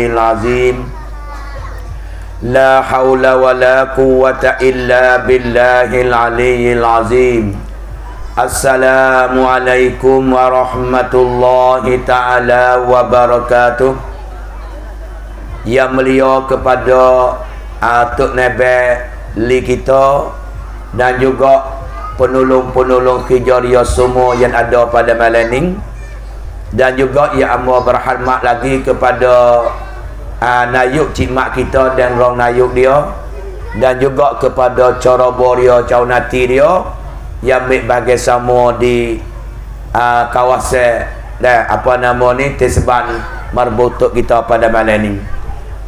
aliyyil azim. La haula wa la quwwata illa billahil aliyyil azim. Assalamualaikum warahmatullahi ta'ala wabarakatuh. Yang mulia kepada Atuk Nebe li kita dan juga penolong-penolong Hijriah semua yang ada pada malam ini, dan juga yang amat berhormat lagi kepada Nayuk Cik Mak kita dan rong Nayuk dia, dan juga kepada Corobo dia, Caunati dia yang ambil bahagian sama di kawasan Tisban Marbutuk kita pada malam ini.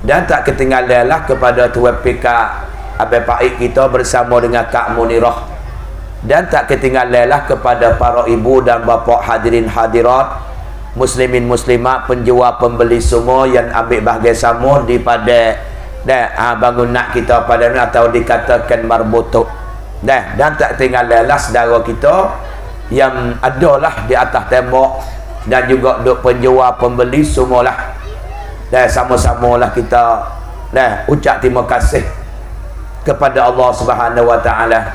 Dan tak ketinggalanlah kepada Tuan PK Abang Paik kita bersama dengan Kak Munirah. Dan tak ketinggalanlah kepada para ibu dan bapa hadirin hadirat, muslimin muslimat, penjual pembeli semua yang ambil bahagian sama di pada bangunan kita pada ni atau dikatakan Marbutuk. Dan tak tinggalanlah saudara kita yang adalah di atas tembok dan juga duk penjual pembeli semualah. Dan sama-samalah kita ucap terima kasih kepada Allah Subhanahu wa taala,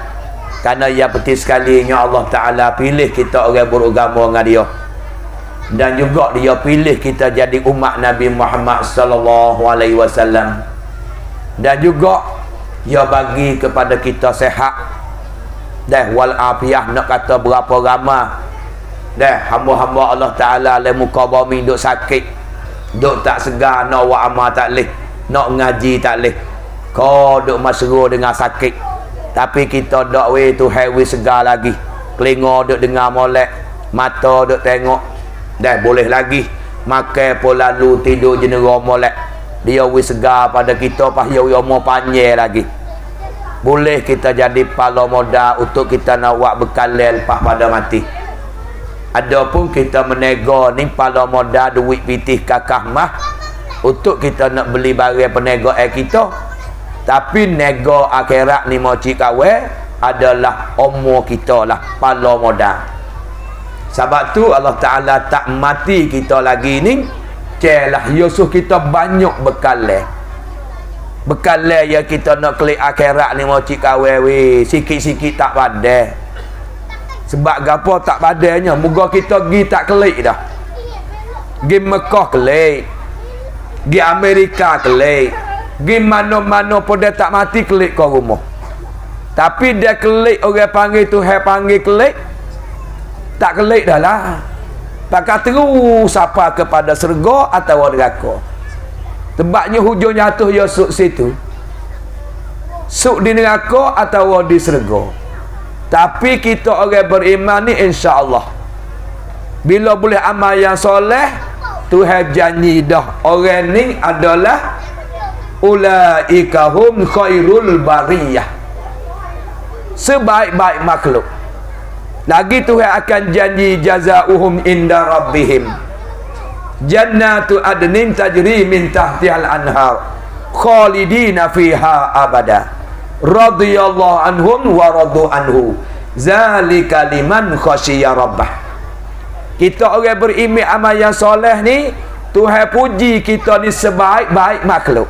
kerana yang penting sekalinya Allah taala pilih kita orang beragama dengan dia, dan juga dia pilih kita jadi umat Nabi Muhammad sallallahu alaihi wasallam, dan juga dia bagi kepada kita sehat dan wal afiah. Nak kata berapa ramai dah hamba-hamba Allah taala le muka bumi duk sakit, duk tak segar, nak buat amal tak leh, nak ngaji tak leh, kau duk masru dengan sakit. Tapi kita dak we tu hewi segar lagi, telinga duk dengar molek, mata duk tengok, dah boleh lagi makan pun lalu tidur jenera molek. Dia we segar pada kita, pas dia umur panjang lagi. Boleh kita jadi pala modal untuk kita nak buat bekalan lepas pada mati. Adapun kita menego ni pala modal duit pitih kakah mah untuk kita nak beli barang penego kita. Tapi nego akhirat ni mau cik kawe adalah umur kita lah pala modal. Sebab tu Allah Ta'ala tak mati kita lagi ni, celah Yusuf kita banyak bekalan. Bekalan yang kita nak klik akhirat ni mau cik kawe sikit-sikit tak padah. Sebab gapo tak padanya, moga kita pergi tak klik dah. Pergi Mekah klik, pergi Amerika klik, pergi mana-mana pun dia tak mati klik ke rumah. Tapi dia klik, orang panggil Tuhan panggil klik, tak klik dah lah. Pakai terus apa kepada syurga atau neraka. Sebabnya hujung jatuh ya suk situ. Suk di neraka atau di syurga. Tapi kita orang beriman ni insya-Allah, bila boleh amal yang soleh, Tuhan janji dah orang ni adalah ulaika hum khairul bariyah, sebaik-baik makhluk. Lagi Tuhan akan janji jazaohum inda rabbihim jannatu adnin tajri min tahtihal anhar khalidina fiha abada radhiyallahu anhum wa radu anhu zalika liman khasyiya rabbah. Kita orang beriman amal yang soleh ni, Tuhan puji kita ni sebaik-baik makhluk.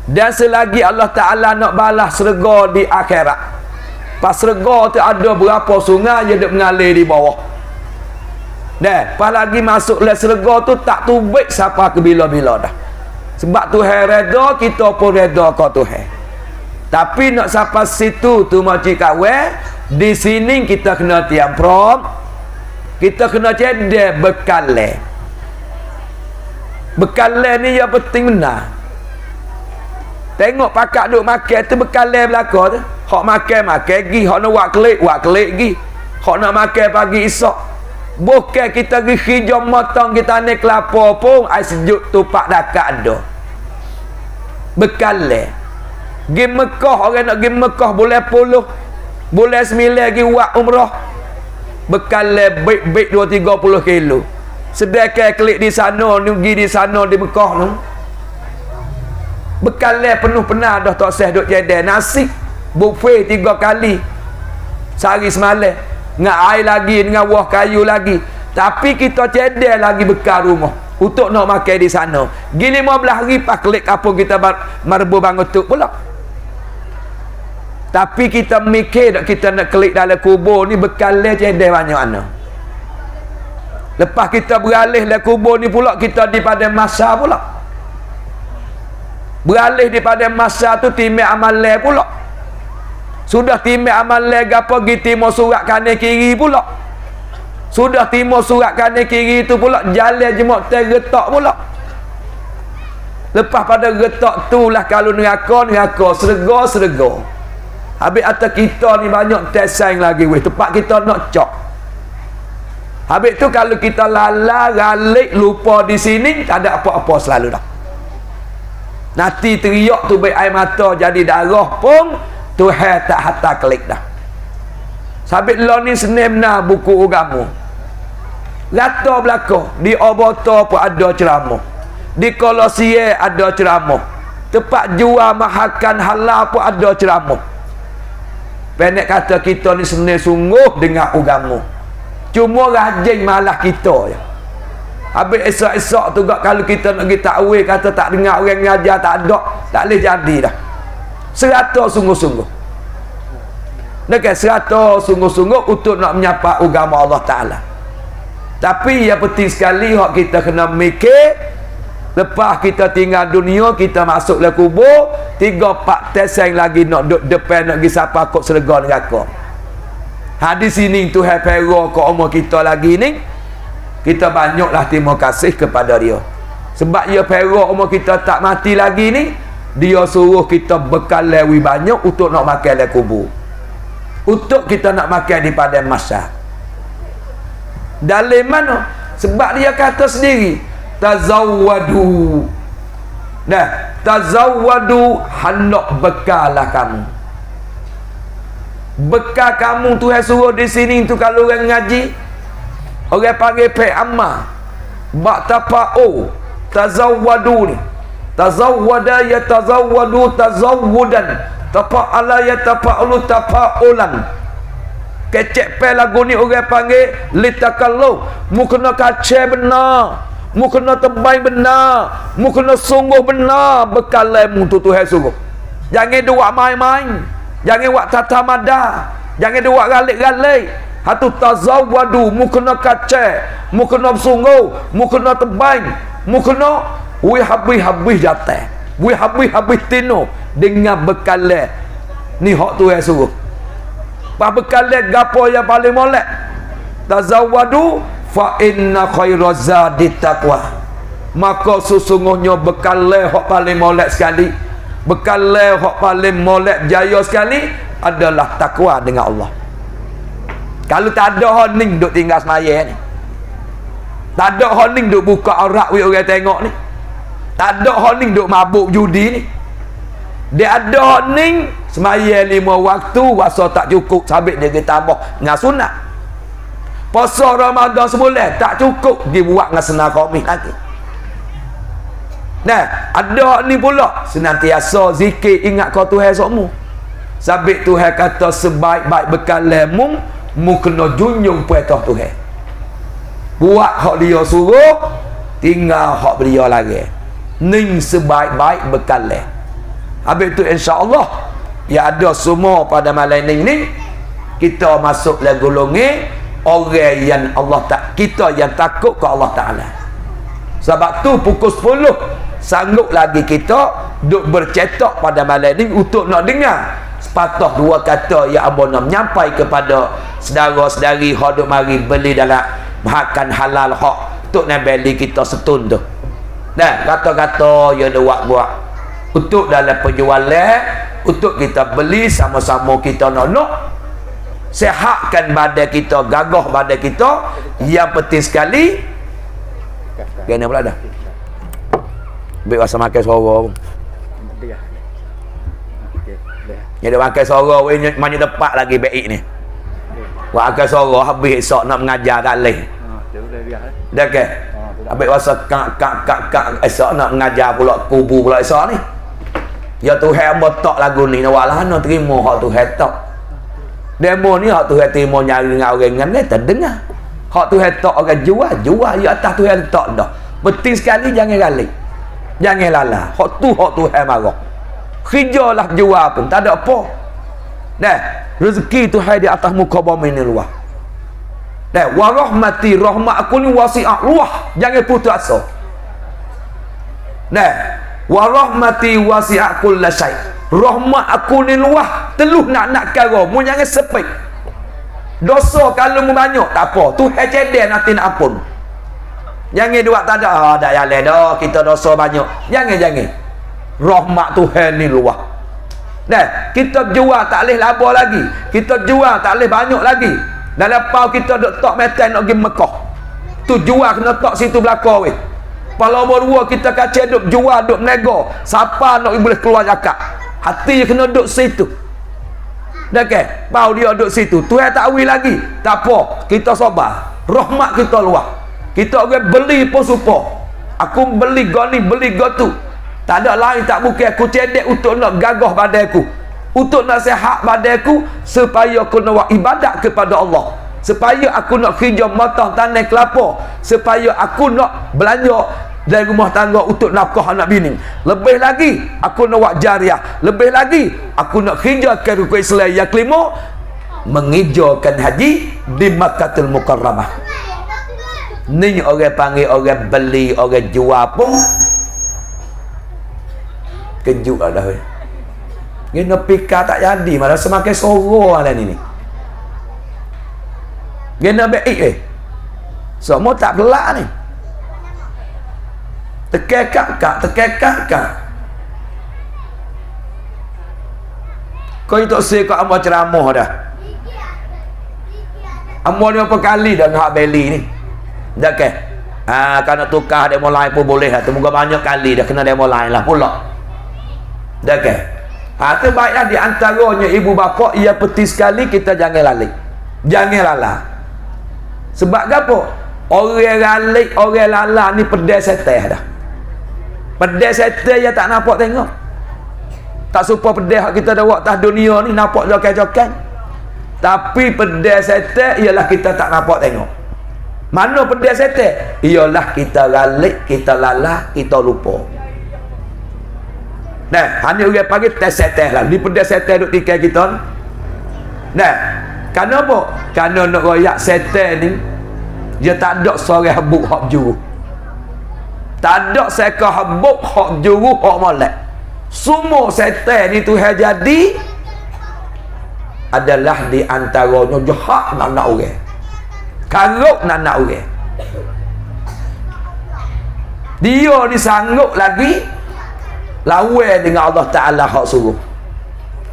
Dan selagi Allah Ta'ala nak balas syurga di akhirat, pas syurga tu ada berapa sungai yang duk mengalir di bawah. Dan pas lagi masuk le syurga tu tak tubik siapa ke bila-bila dah. Sebab Tuhan reda, kita pun reda ke Tuhan. Tapi nak sampai situ tu macam kawe, di sini kita kena tiang prom, kita kena cedek bekalan. Bekalan ni yang penting benar. Tengok pakak duk makan tu bekalan belaka tu. Hak makan gi, hak nak buat kelik gi. Hak nak makan pagi esok. Bukan kita gi hijau motong kita ni kelapa pun ai sejuk tupak dakat ada. Bekalan. Gi Mekah, orang nak gi Mekah bulan 10, bulan 9 gi buat umrah. Bekalan baik-baik 2-30 kilo. Sedangkan klik di sana, pergi di sana di Mekah tu. Bekalan penuh penah dah tak sah duk jadi nasi buffet 3 kali sehari semalam, dengan air lagi, dengan buah kayu lagi. Tapi kita cedek lagi bekal rumah. untuk nak makan di sana. Gini 15 hari pas klik kapung kita marbu bangun tu pula. Tapi kita mikir tak kita nak klik dalam kubur ni bekalnya cedek banyak mana. Lepas kita beralih dalam kubur ni pula kita di pada masa pula. Beralih di pada masa tu timik amalan pula. Sudah timik amalan gapo gi timur surat kanan kiri pula. Sudah timur surat kanan kiri tu pula jalan jemuk tergetak pula. Lepas pada getak tu lah kalau neraka serga. Habis atas kita ni banyak tesang lagi weh. Tempat kita nak cok. Habis tu kalau kita lala, galik, lupa di sini, tak ada apa-apa selalu dah. Nanti teriak tu baik air mata jadi darah pun, Tuhan tak hantar klik dah. Sabit lo ni senim benar buku agama. Rata belakang. Di Obota pun ada ceramah. Di Kolosie ada ceramah. Tempat jual mahakan halal pun ada ceramah. Pendek kata kita ni sebenarnya sungguh dengan agama. Cuma rajin malah kita je. Habis esok-esok tu kalau kita nak pergi takwil kata tak dengar orang ngajar tak ada, tak boleh jadi dah. 100 sungguh-sungguh. Dekat 100 sungguh-sungguh untuk nak menyapa agama Allah Ta'ala. Tapi yang penting sekali hak kita kena mikir. Lepas kita tinggal dunia, kita masuk ke kubur, 3-4 tesang lagi nak duduk depan nak pergi sapa kok serga neraka. Hadis ini Tuhan pera ke umur kita lagi ni, kita banyaklah terima kasih kepada dia. Sebab dia pera umur kita tak mati lagi ni, dia suruh kita bekal lebih banyak untuk nak makan di kubur. Untuk kita nak makan di padang mahsyar. Dalam mana? Sebab dia kata sendiri, tazawwadu. Nah, tazawwadu, hendak bekalah kamu. Bekal kamu Tuhan suruh di sini tu kalau orang ngaji, orang panggil pe'amah. Bak tapa'u, tazawwadu ni. Tazawwada yatazawwadu tazawwudan. Tapa'ala yatapa'ulu tapa'ulan. Kecek pe lagu ni orang panggil litakallu. Mu kena kacau benar. Mu kena terbaik benar. Mu kena sungguh benar bekalmu tu Tuhan suruh. Jangan dua main-main. Jangan buat tata mada. Jangan buat galik-galik. Hatu tazawwadu, mu kena kacau, mu kena sungguh, mu kena terbaik, mu kena wi habis-habis jatah. Wi habis-habis tino dengan bekalai. Ni hak Tuhan suruh. Pas bekalai gapo yang paling molek? Tazawwadu fa inna khairaz zadi taqwa. Maka sesungguhnya bekalai hak paling molek sekali, bekalai hak paling molek jaya sekali adalah takwa dengan Allah. Kalau tak ada hening duk tinggal semaya ni, tak ada hening duk buka aurat we orang tengok ni, tak ada hening duk mabuk judi ni, dia ada hening semaya 5 waktu puasa tak cukup sabit dia tambah dengan sunat. Puasa Ramadan sebulan tak cukup dibuat dengan senang khamis lagi. Nah, ada ni pula senantiasa zikir ingat kau Tuhan sokmu. Sabit Tuhan kata sebaik-baik bekalmu mu kena junjung perintah Tuhan. Buat hak dia suruh, tinggal hak dia lagi. Ning sebaik-baik bekalnya. Habis tu insya-Allah ya ada semua pada malam ni kita masuk dalam golongan orang yang Allah tak, kita yang takut ke Allah Taala. Sebab tu pukul 10 sanggup lagi kita duk bercetak pada malam ni untuk nak dengar sepatah dua kata yang abang nak menyampai kepada saudara-saudari hak duk mari beli dalam makan halal hak tok nak beli kita setun tu. Nah, kata-kata yang dia buat untuk dalam penjualan, untuk kita beli sama-sama kita nak sehatkan badan kita, gagah badan kita. Yang penting sekali kena pula dah ambil masa makan suara pun dia makan suara mana tepat lagi baik ni buat makan suara habis esok nak mengajar kat lain dah ke habis masa kak esok nak mengajar pula kubu pula esok ni ya Tuhan botak lagu ni walah nak terima hak Tuhan tak demo ni hak Tuhan terima nyari dengan orang dengan ni tak dengar hak Tuhan tak orang jual ya atas Tuhan tak dah Penting sekali jangan galik. Jangan lala. Hak tu marah. Kerjalah jual pun tak ada apa. Dah, rezeki tu hai di atas muka bumi ni luah. Dah, wa rahmati, rahmat aku ni wasi'ah, luah. Jangan putus asa. Dah, wa rahmati wasi'ah kulla syai'. Rahmat aku ni luah, teluh nak kara, mu jangan sepik. Dosa kalau mu banyak tak apa, tu hai cedek nanti nak ampun. Jangan buat tak ada, dah yang lain dah, kita dosa banyak. Jangan. Rahmat Tuhan ni luah. Dah, kita jual tak boleh laba lagi. Kita jual tak boleh banyak lagi. Dan lepas kita duk tok metai nak pergi Mekah. Tu jual kena tok situ belakang weh. Pala nombor 2 kita kacau duk jual duk menego. Siapa nak boleh keluar zakat? Hati kena duk situ. Dah ke? Bau dia duk situ. Tuhan tak awi lagi. Tak apa, kita sabar. Rahmat kita luah. Kita orang beli pun supa. Aku beli goni, beli gotu. Tak ada lain tak bukan aku cedek untuk nak gagah badanku, untuk nak sihat badanku, supaya aku nak buat ibadat kepada Allah, supaya aku nak kerja matang tanam kelapa, supaya aku nak belanja dari rumah tangga untuk nafkah anak bini. Lebih lagi aku nak buat jariah. Lebih lagi aku nak kerjakan rukun Islam yang kelima, mengijakan haji di Makkahul Mukarramah. Ni orang panggil orang beli, orang jual pun kejut dah weh. Gina pika tak jadi, malah semakin sorok lah ni. Gina baik semua tak pelak ni. Tekekak. Kau itu saya kau amal ceramah dah. Amal ni apa kali dah ngak beli ni. Dah ke? Kalau tukar demo lain pun boleh lah. Temukan banyak kali dah kena demo lain lah pula. Dah ke? Tu baiklah di antaranya ibu bapa, ia penting sekali kita jangan lalik. Jangan lala. Sebab apa? Orang lalik, orang lala ni pedai setai dah. Pedai setai yang tak nampak tengok. Tak supa pedai kita dah buat atas dunia ni nampak jokan-jokan. Tapi pedai setai ialah kita tak nampak tengok. Mana pedai setai? Ialah kita lalik, kita lala, kita lupa. Nah, hanya orang panggil tes seteh lah. Di pedai seteh duk tikai kita. Nah, kerana apa? Kerana nak royak seteh ni, dia tak ada seorang habuk hak juru. Tak ada seekor habuk hak juru hak molek. Semua seteh ni Tuhan jadi adalah di antaranya jahat nak orang. Karuk nak orang. Dia ni sanggup lagi lawan dengan Allah Ta'ala hak suruh.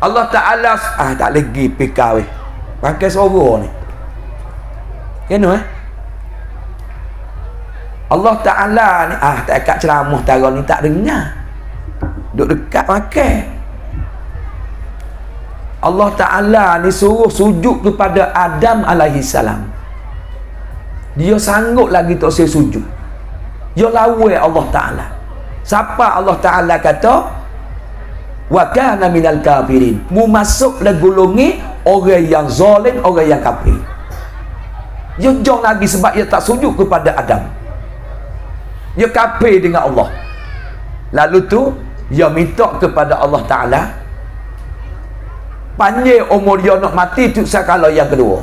Allah Ta'ala tak lagi pikir weh. Pakai suara ni. Kena Allah Ta'ala ni tak kat ceramah tara ni tak dengar. Duk dekat makan. Allah Ta'ala ni suruh sujud kepada Adam alaihi salam. Dia sanggup lagi tak saya sujud. Dia lawan Allah Ta'ala. Siapa Allah Ta'ala kata wa kana minal kafirin, mu masuk le golongi orang yang zalim, orang yang kafir. Dia jong lagi sebab dia tak sujud kepada Adam. Dia kafir dengan Allah. Lalu tu dia minta kepada Allah Ta'ala panjang umur dia nak mati tu sekala yang kedua.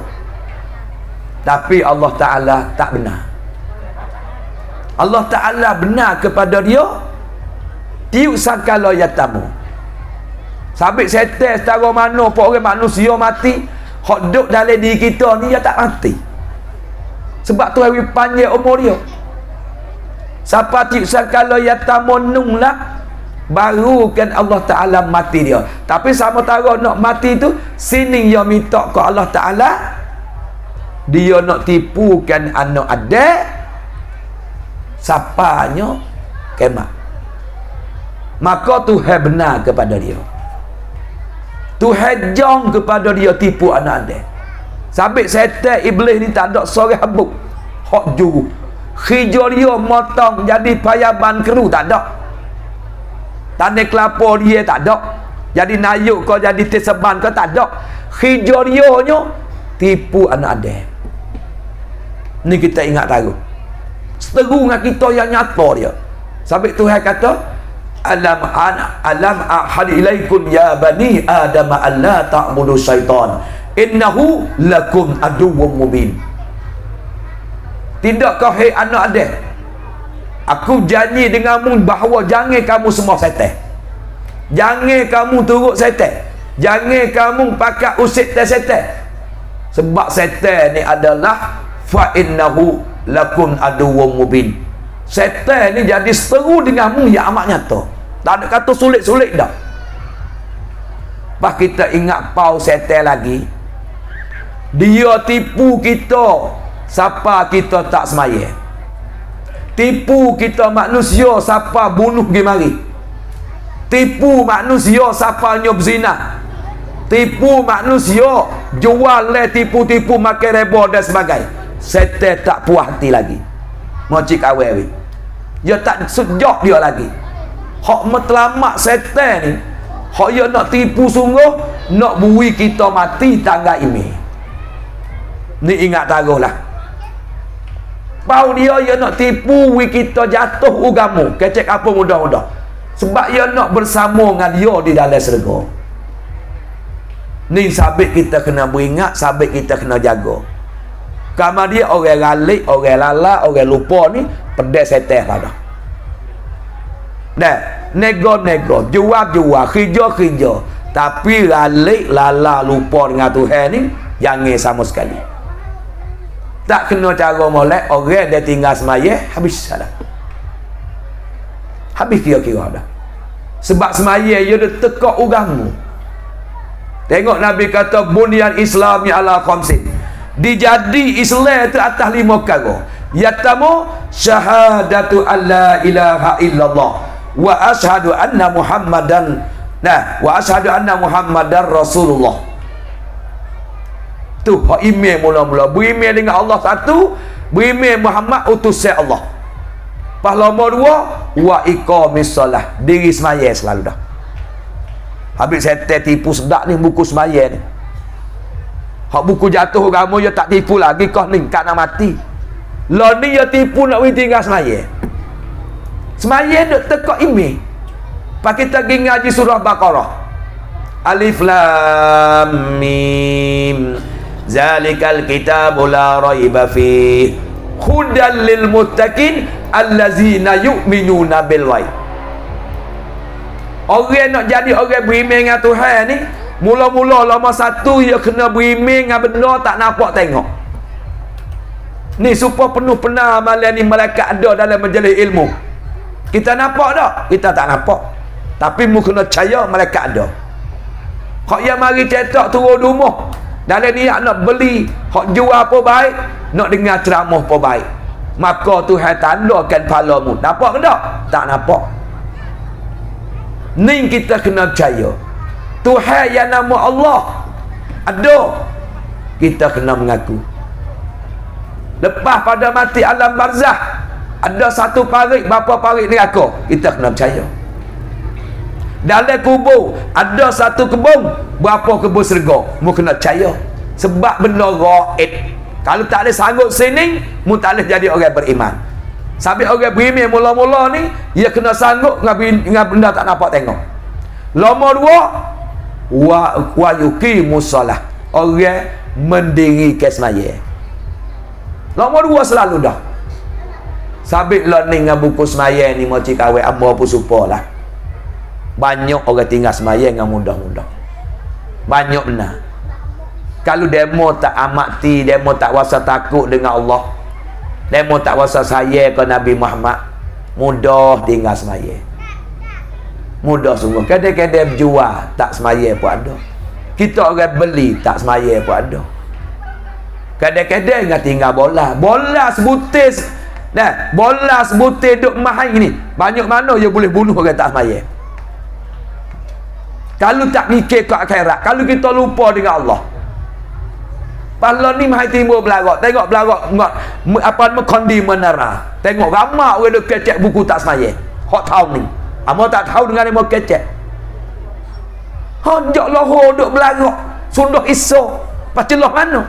Tapi Allah Ta'ala tak benar. Allah Ta'ala benar kepada dia tiup sakala yang tamu. Sabit setan setara mana pun orang manusia mati, hak duk dalam diri kita ni dia tak mati. Sebab tu hari panjang umur dia. Siapa tiup sakala yang tamu nung lah, baru kan Allah Ta'ala mati dia. Tapi sama tara nak mati tu, sini dia minta ke Allah Ta'ala, dia nak tipukan anak adik, siapanya kemat. Maka Tuhan benar kepada dia. Tuhan jong kepada dia tipu anak dia. Sabit setan iblis ni tak ada seorang habuk hak juru. Hijau dia motong jadi payaban keru tak ada. Tanah kelapa dia tak ada. Jadi nayuk kau jadi teseban kau tak ada. Hijau dia tipu anak dia. Ni kita ingat tahu. seteru dengan kita yang nyata dia. Sampai Tuhan kata, alam ahad ilaikum ya bani adam alla ta'budu syaitan innahu lakum aduwwum mubin. Tidakkah hai anak Adam, aku janji denganmu bahawa jangan kamu semua setan, jangan kamu turut setan, jangan kamu pakai usik setan. Sebab setan ni adalah fa innahu lakum aduwwum mubin. Setan ni jadi seteru denganmu yang amat nyata. Tak ada kata sulit-sulit dah. Pas kita ingat pau setan lagi, dia tipu kita siapa kita tak semaya. Tipu kita manusia siapa bunuh pergi mari. Tipu manusia siapa nyop zina. Tipu manusia jual le tipu-tipu makan reba dan sebagainya. Setan tak puas hati lagi. Macik awal dia tak sejak dia lagi. Hak matlamat setan ni, hak dia nak tipu sungguh, nak bui kita mati tangga ini. Ni ingat taruhlah. Pau dia nak tipu bui kita jatuh ugamu, kecek apa mudah-mudah. Sebab dia nak bersama dengan dia di dalam syurga. Ni sabit kita kena beringat, sabit kita kena jaga. Kamar dia orang galik, orang lala, orang lupa ni pedas setan pada. Dah, nego-nego, jual-jual, kerja-kerja. Tapi galik, lala, lupa dengan Tuhan ni jangan sama sekali. Tak kena cara molek, orang dia tinggal semaya, habis dah. Habis kira-kira dah. Sebab semaya dia dah tekak ugamu. Tengok Nabi kata bunyan Islami ala khamsin. Dijadi Islam itu atas 5 perkara. Yatamu syahadatu alla ilaha illallah wa ashhadu anna Muhammadan wa ashhadu anna Muhammadan Rasulullah. Tu hak iman mula-mula. Beriman dengan Allah satu, beriman Muhammad utusan Allah. Nombor 2, wa iqamis solah, diri semaya selalu dah. Habis setan tipu sedak ni buku semaya ni. Hak buku jatuh agama dia tak tipu lagi kau ni kat nak mati. Lah ni dia tipu nak pergi tinggal semaya. Semaya duk tekak imi. Pak kita pergi ngaji surah Baqarah. Alif lam mim. Zalikal kitabu la raiba fi. Hudal lil muttaqin allazina yu'minuna bil ghaib. Orang nak jadi orang beriman dengan Tuhan ni, mula-mula lama satu dia kena beriman dengan benda tak nampak tengok. Ni supaya penuh pernah malam ni malaikat ada dalam majlis ilmu. Kita nampak tak? Kita tak nampak. Tapi mu kena percaya malaikat ada. Hak yang mari cetak turun rumah, dalam niat nak beli, hak jual apa baik, nak dengar ceramah apa baik. Maka Tuhan tandakan palamu. Nampak ke tak? Tak nampak. Ni kita kena percaya. Tuhan yang nama Allah ada, kita kena mengaku. Lepas pada mati alam barzah, ada satu parit, berapa parit neraka, kita kena percaya. Dalam kubur ada satu kebun, berapa kebun syurga, mu kena percaya. Sebab benda gaib. Kalau tak ada sanggup sini, mu tak boleh jadi orang beriman. Sampai orang beriman mula-mula ni, dia kena sanggup dengan benda tak nampak tengok. Nombor 2, wa yuqimus solah, orang mendirikan semaya. Nombor 2 selalu dah. Sabit learning dengan buku semaya ni macam kawai amba pun supalah. Banyak orang tinggal semaya dengan mudah-mudah. Banyak benar. Kalau demo tak amati, demo tak wasa takut dengan Allah, demo tak wasa saya ke Nabi Muhammad, mudah tinggal semaya. Mudah sungguh. Kadang-kadang berjual tak semaya pun ada. Kita orang beli tak semaya pun ada. Kadang-kadang tinggal bola. Bola sebutir. Nah, bola sebutir duk mahal ni. Banyak mana dia boleh bunuh orang tak semaya. Kalau tak mikir ke akhirat, kalau kita lupa dengan Allah. Pala ni mahal timbul belagak. Tengok belagak apa kondi menara. Tengok ramai orang duk kecek buku tak semaya. Hak tahu ni. Amo tak tahu dengan dia mau kecek. Hajak lohor duk belagak. Sundah iso. Pacelah mana?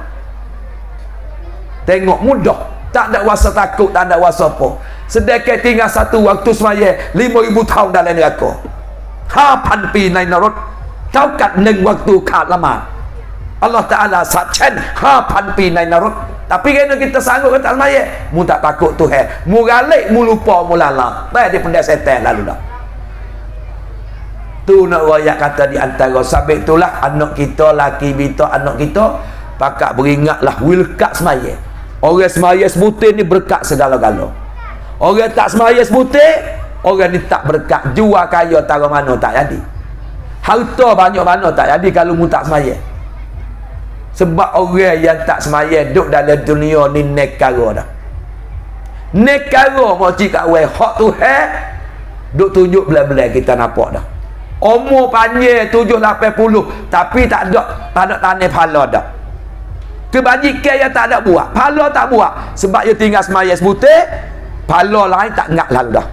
Tengok mudah. Tak ada rasa takut, tak ada rasa apa. Sedekah tinggal satu waktu semaya 5,000 tahun dalam neraka. 5,000 ปีในนรกเท่ากับ1 waktuขาดละหมาด Allah Ta'ala สาบแช่ง 5,000 ปีในนรก tapi kerana kita sanggup kata semaya, mu tak takut Tuhan, mu galik, mu lupa, mu lala. Tak ada pendek setan lalu dah. Tu nak royak kata di antara sabit itulah anak kita, laki kita, anak kita pakak beringatlah wilkat semaya. Orang semaya sebutir ni berkat segala-gala. Orang tak semaya sebutir, orang ni tak berkat. Jual kaya tara mana tak jadi. Harta banyak mana tak jadi kalau mu tak semaya. Sebab orang yang tak semaya duduk dalam dunia ni nekara dah. Nekara moci kat wei hak Tuhan duk tunjuk belah-belah kita nampak dah. Umur panjang 7-80 tapi tak ada tanah pahala dah. Kebajikan yang tak ada buat, pahala tak buat sebab dia tinggal semaya sebutir, pahala lain tak ngak lalu dah.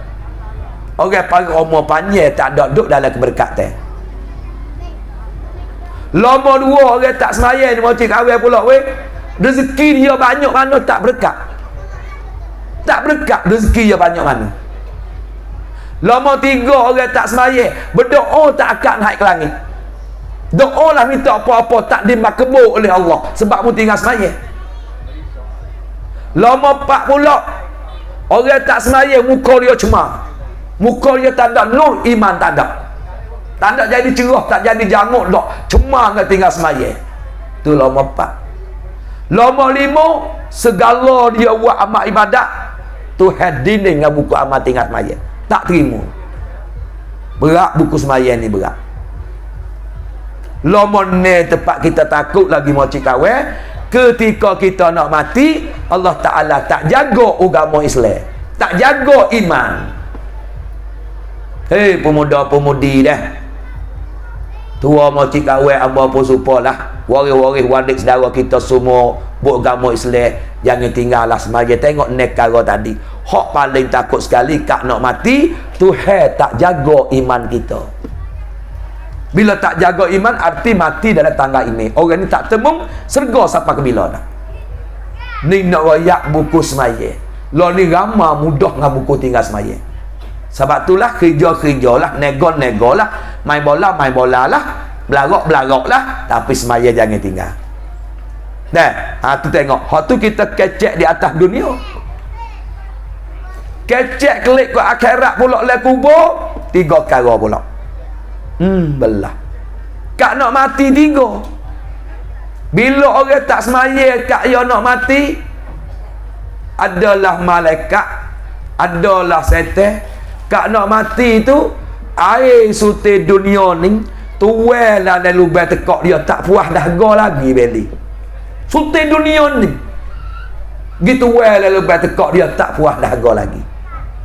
Orang panggil umur panjang tak ada duduk dalam keberkatan. Lama dua orang tak semaya ni moci kahwin pula weh. Rezeki dia banyak mana tak berkat. Tak berkat rezeki dia banyak mana. Lama 3 orang tak semaya, berdoa tak akan naik ke langit. Doa lah minta apa-apa tak dimakbul oleh Allah sebab mu tinggal semaya. Lama 4 pula orang tak semaya, muka dia cemar, muka dia tak ada nur iman, tak ada. Tak ada jadi cerah, tak jadi jangut dah. Cemar dengan tinggal semaya. Tu lama 4. Lama 5, segala dia buat amal ibadat, Tuhan dinding dengan buku amal tinggal semaya. Tak terima. Berat buku semaya ni, berat. Lama ni tempat kita takut lagi mau cikawai. Ketika kita nak mati, Allah Ta'ala tak jaga agama Islam, tak jaga iman. Hei pemuda-pemudi dah, tua mau cikawai amba pun supalah, waris-waris wadik saudara kita semua buat agama Islam, jangan tinggallah semaya. Tengok nekara tadi, hak paling takut sekali kak nak mati, Tuhan tak jaga iman kita. Bila tak jaga iman, arti mati dalam tangga ini. Orang ni tak temung serga sampai ke bila dah. Ni nak royak buku semaya. Lo ni ramah mudah dengan buku tinggal semaya. Sebab itulah kerja-kerja lah, nego-nego lah, main bola lah, belagak lah, tapi semaya jangan tinggal. Dah, tu tengok. Hak tu kita kecek di atas dunia. Kecek klik ke akhirat pula le kubur, 3 perkara pula. Belah. Kak nak mati 3. Bila orang tak semaya kak dia nak mati, adalah malaikat, adalah setan. Kak nak mati tu air suti dunia ni tuai lah dan lubang tekak dia, tak puas dahaga lagi beli. Suti dunia ni gitu tuai lah lubang tekak dia, tak puas dahaga lagi.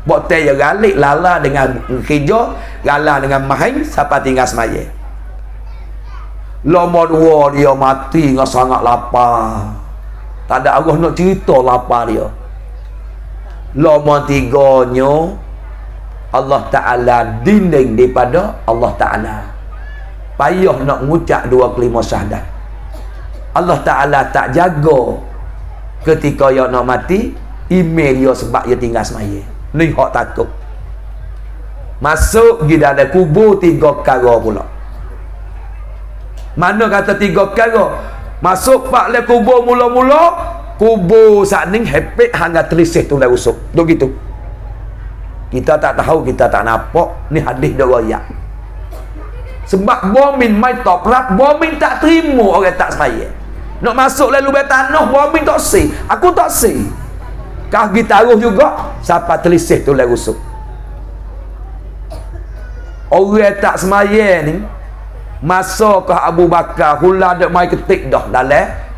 Buat dia galik lala dengan kerja, lala dengan main sampai tinggal semaya. Lama 2 dia mati dengan sangat lapar. Tak ada Allah nak cerita lapar dia. Lama 3-nya Allah Ta'ala dinding daripada Allah Ta'ala. Payah nak ngucap 2 kalimah syahadat. Allah Ta'ala tak jaga ketika dia nak mati, email dia sebab dia tinggal semaya. Ni hak takut. Masuk pergi dalam kubur 3 perkara pula. Mana kata 3 perkara? Masuk pak le kubur mula-mula, kubur saat ni hepek hanya telisih tu dah usuk. Tu gitu. Kita tak tahu, kita tak nampak. Ni hadis dia royak. Sebab bomin mai toprak, bomin tak terima orang tak semaya. Nak masuk lalu lubang tanah, bomin tak si. Aku tak si. Kaki taruh juga sampai telisih tu lah rusuk. Orang tak semaya ni masa ke Abu Bakar hula duk mai ketik dah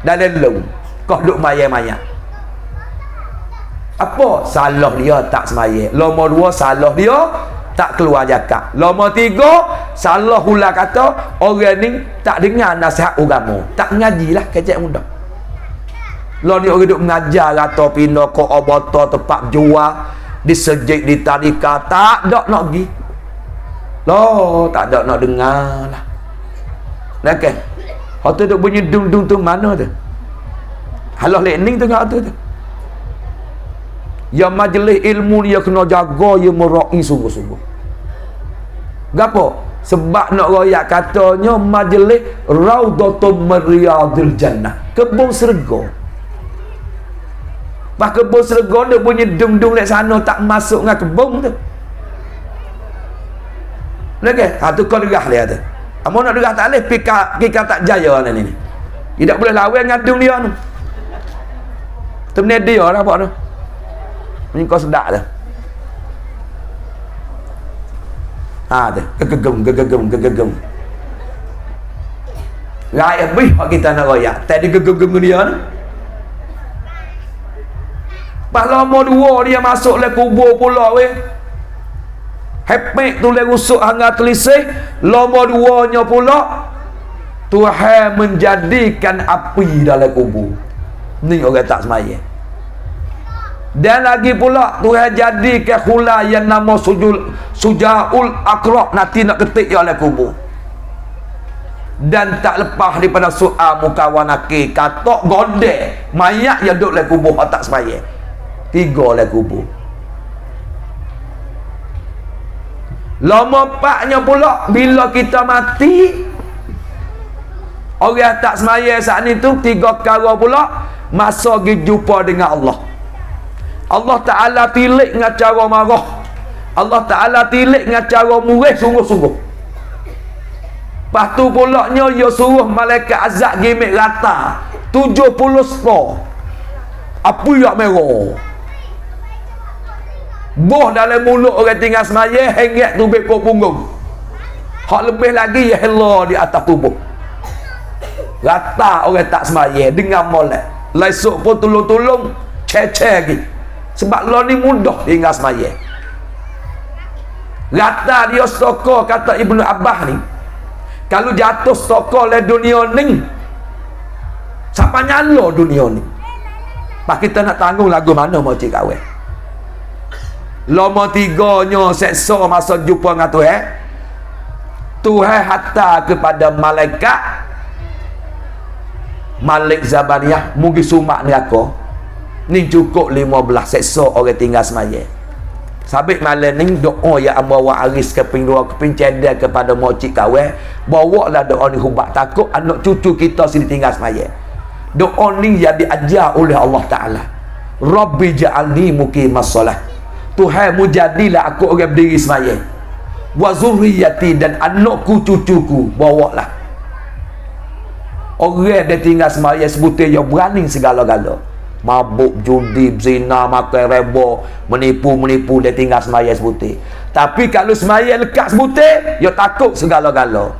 dalam lung. Kau duk maya-maya. Apa salah dia tak semaya? Lama 2 salah dia tak keluar zakat. Lama 3 salah hula kata orang ni tak dengar nasihat agama, tak ngajilah kecek mudah. Lo ni orang duk mengajar kata pindah ke obata tempat jual di sejik di tadika, tak ada nak pergi. Lo tak ada nak dengar lah. Nah kan? Hak tu duk bunyi dung-dung tu mana tu? Halah lening tu ngak tu. Ya majlis ilmu ni ya kena jaga, ya merai sungguh-sungguh. Gapo? Sebab nak royak katanya majlis Raudhatun min Riyadil Jannah, kebun syurga. Pas kebun syurga dia bunyi dung-dung dekat sana, tak masuk dengan kebun tu. Lagi, tu kau derah dia tu. Amun nak derah tak boleh, pika tak jaya ni. Tidak boleh lawan ngadung dia tu. Tempat dia lah apa tu. Ni kau sedap tu. Gegegem. Rai habis hak kita nak royak. Tak ada gegegem dia tu. Pas lama dua dia masuk le kubur pula weh. Hepek tu le rusuk hanga telisih. Lama duanya pula Tuhan menjadikan api dalam kubur. Ni orang tak semaya. Dan lagi pula Tuhan jadikan khula yang nama Sujaul Aqra, nanti nak ketik oleh kubur. Dan tak lepas daripada soal mukawanaki, katok gondek mayat yang duduk dalam kubur tak semaya. 3 dalam kubur. Lama 4-nya pula bila kita mati, orang tak semaya saat ni tu 3 perkara pula, masa pergi jumpa dengan Allah. Allah Ta'ala tilik dengan cara marah. Allah Ta'ala tilik dengan cara murih sungguh-sungguh. Lepas tu pula nya dia suruh malaikat azab gimik rata 70 spor api yang merah. Boh dalam mulut orang tinggal semaya, hengek tu bekor punggung. Hak lebih lagi ya hela di atas tubuh. Rata orang tak semaya dengan molek. Lesok pun tolong-tolong cece lagi. Sebab lo ni mudah tinggal semaya. Rata dia stokor, kata Ibnu Abbas ni, kalau jatuh stokor le dunia ni, siapa nyala dunia ni? Pak kita nak tanggung lagu mana mau cik kawin. Lama 3-nya seksa masa jumpa dengan Tuhan. Tuhan hantar kepada malaikat Malik Zabaniyah, mugi sumak ni aku. Ni cukup 15 seksa orang tinggal semaya. Sabit malam ni doa ya ambawa aris keping 2 keping cedek kepada mocik kawan. Bawa lah doa ni hubat takut anak cucu kita sini tinggal semaya. Doa ni yang diajar oleh Allah Ta'ala. Rabbi ja'alni muqimas solah. Tuhan mu jadilah aku orang berdiri semaya. Wa zurriyati, dan anakku cucuku bawa lah. Orang dia tinggal semaya sebutir yang berani segala-gala. Mabuk, judi, zina, makan reba, menipu dia tinggal semaya sebutir. Tapi kalau semaya lekat sebutir, dia takut segala-gala.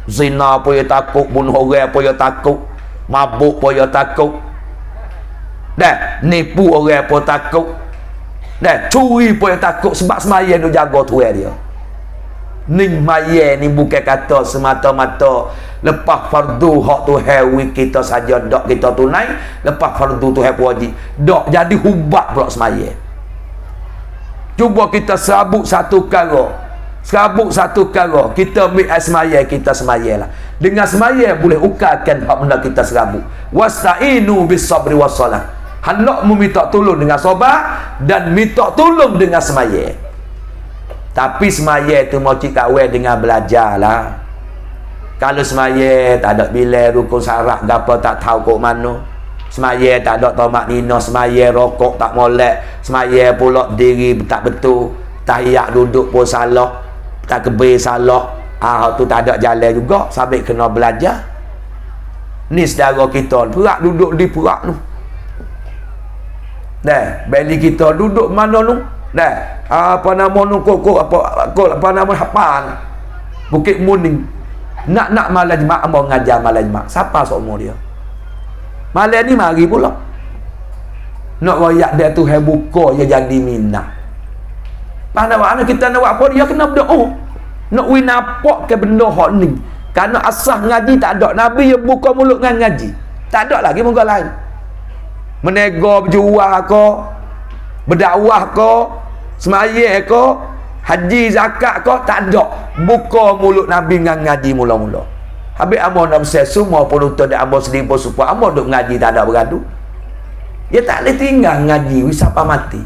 Zina pun dia takut, bunuh orang pun dia takut, mabuk pun dia takut, dan nipu orang pun takut, dan curi pun dia takut. Sebab semaya dia jaga tuan dia. Ni maya ni bukan kata semata-mata lepas fardu hak Tuhan kita saja dak kita tunai, lepas fardu Tuhan wajib dak jadi hubat pula semaya. Cuba kita serabut satu perkara, kita ambil semaya, kita semayalah. Dengan semaya boleh ukarkan hak benda kita serabut. Wasta'inu bis sabri was salat. Hendak meminta tolong dengan sabar dan minta tolong dengan semaya. Tapi semaya tu mau cik kawin dengan belajar lah. Kalau semaya tak ada bila rukun syarat gapo tak tahu kok mana. Semaya tak ada tamak nina, semaya rokok tak molek, semaya pula diri tak betul, tahiyat duduk pun salah, takbir salah. Tu tak ada jalan juga, sampai kena belajar. Ni saudara kita perak duduk di perak tu. Dah, beli kita duduk mana tu? Dah, apa nama nu kok apa nama hapan Bukit Muning. Nak malam Jumaat mau ngajar malam Jumaat. Siapa seumur dia? Malam ni mari pula. Nak royak dia tu hai buka dia jadi minat. Mana kita nak buat apa dia kena berdoa. Nak win napak ke benda hak ni. Karena asah ngaji tak ada. Nabi yang buka mulut dengan ngaji. Tak ada lagi muka lain. Menego berjual ke, berdakwah ke, semaya ke, haji zakat ke, tak ada. Buka mulut Nabi dengan ngaji mula-mula. Habis amor nak bersih semua penonton dan amor sedih pun supaya amor duk ngaji tak ada bergaduh. Dia tak boleh tinggal ngaji wisapa mati.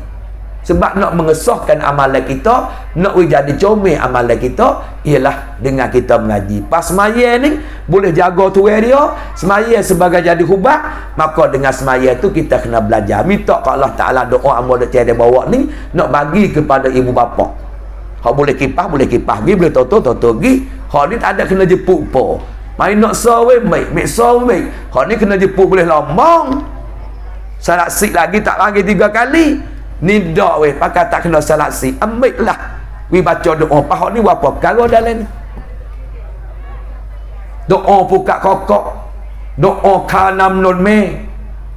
Sebab nak mengesahkan amalan kita, nak jadi comel amalan kita, ialah dengan kita mengaji. Pas semaya ni boleh jaga tuan dia, semaya sebagai jadi hubat, maka dengan semaya tu kita kena belajar. Minta ke Allah Taala doa amal dia bawa ni nak bagi kepada ibu bapa. Hak boleh kipah gi, boleh toto gi. Hak ni tak ada kena jepuk po. Mai nak sawe mai, mek sawe. Hak ni kena jepuk boleh lomong. Salat sik lagi tak lagi 3 kali. Ni dak weh, pakai tak kena salat sik. Ambil lah. Wi baca doa. Pahak ni apa perkara dalam ni? Doa buka kokok. Doa kanam non me.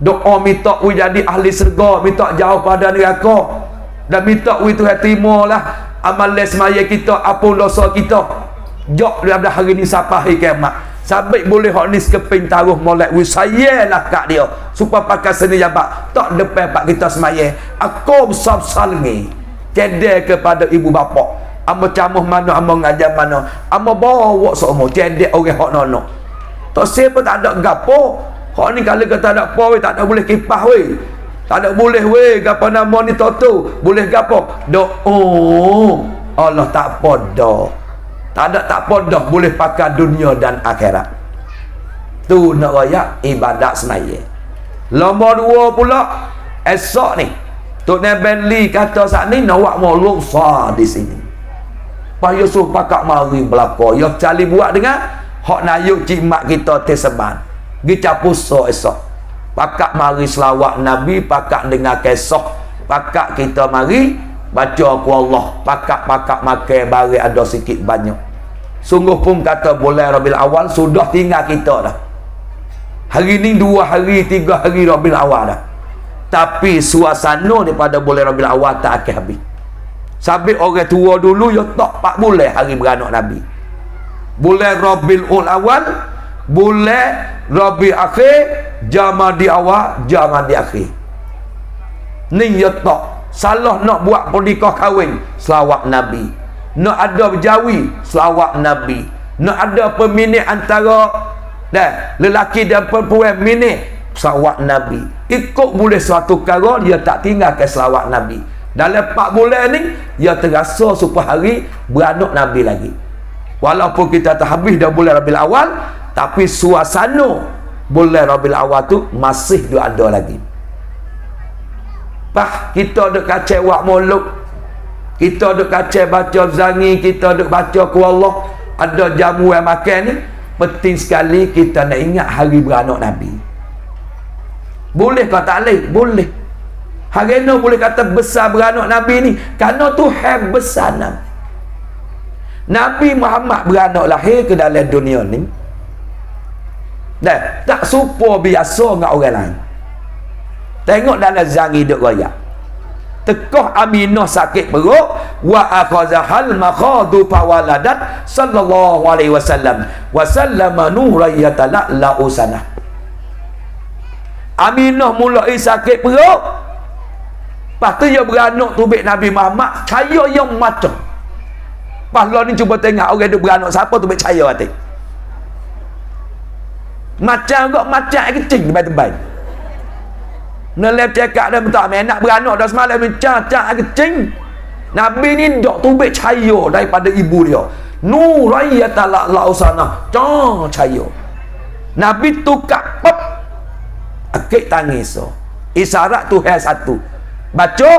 Doa minta wi jadi ahli syurga, minta jauh pada neraka. Dan minta wi Tuhan terimalah amalan semaya kita, apa dosa kita. Jok daripada hari ni sampai hari kiamat. Sabit boleh hak ni sekeping taruh molek wi saya lah kat dia supaya pakai seni jabat tak depan pak kita semaya. Aku besar-besar ni cedek kepada ibu bapa, amo camuh mana, amo ngajar mana, amo bawa semua cedek orang hak nono. Tak siapa tak ada gapo. Hak ni kalau kata tak apa we, tak ada boleh kipah we, tak ada boleh we gapo nama ni toto boleh gapo doa Allah tak apa dah. Tak ada tak podah boleh pakai dunia dan akhirat. Tu nak raya ibadat semaya. Nombor 2 pula esok ni Tok Neben Lee kata saat ni nak buat moluk sah di sini. Pak Yusuf pakak mari belaka. Ya cari buat dengan hak nayuk cik mak kita terseban. Gi capuso esok. Pakak mari selawat Nabi, pakak dengar kisah, pakak kita mari baca ku Allah, pakak-pakak makan bari ada sikit banyak. Sungguh pun kata bulan Rabiul Awal sudah tinggal kita dah. Hari ni 2 hari 3 hari Rabiul Awal dah. Tapi suasana daripada bulan Rabiul Awal tak akan habis. Sampai orang tua dulu ya tak 4 bulan hari beranak Nabi. Bulan Rabiul Awal, bulan Rabiul Akhir, Jamadi Awal, Jamadi Akhir. Ni ya tak. Salah nak buat pernikahan kahwin, selawat Nabi. Nak ada berjawi, selawat Nabi. Nak ada peminit antara lelaki dan perempuan minit, selawat Nabi. Ikut boleh suatu perkara, dia tak tinggalkan selawat Nabi. Dalam 4 bulan ni, dia terasa supaya hari beranak Nabi lagi. Walaupun kita tak habis dah bulan Rabiul Awal, tapi suasana bulan Rabiul Awal tu masih ada lagi. Pah, kita duk kacau wak moluk, kita duk kacau baca zangi, kita duk baca ku Allah, ada jamu yang makan ni, penting sekali kita nak ingat hari beranak Nabi. Boleh kau tak boleh? Boleh. Hari ni boleh kata besar beranak Nabi ni, kerana Tuhan besar Nabi. Nabi Muhammad beranak lahir ke dalam dunia ni, dah tak serupa biasa dengan orang lain. Tengok dalam zangi duk royak. Tekah Aminah sakit perut, wa akhazahal makhadu fawaladat sallallahu alaihi wasallam wa sallama nurayatala lausana. Aminah mulai sakit perut, lepas tu dia beranak tubik Nabi Muhammad, cahaya yang macam. Pahlawan ni cuba tengok orang duk beranak siapa tubik cahaya hati. Macam kok macam kecil tebal-tebal. Nelep cakap dah minta nak beranak dah semalam mencacak kecing. Nabi ni dok tubik cahaya daripada ibu dia. Nurayatala lausana. Cahaya. Nabi tukar pop. Akik tangis so. Isyarat Tuhan satu. Baca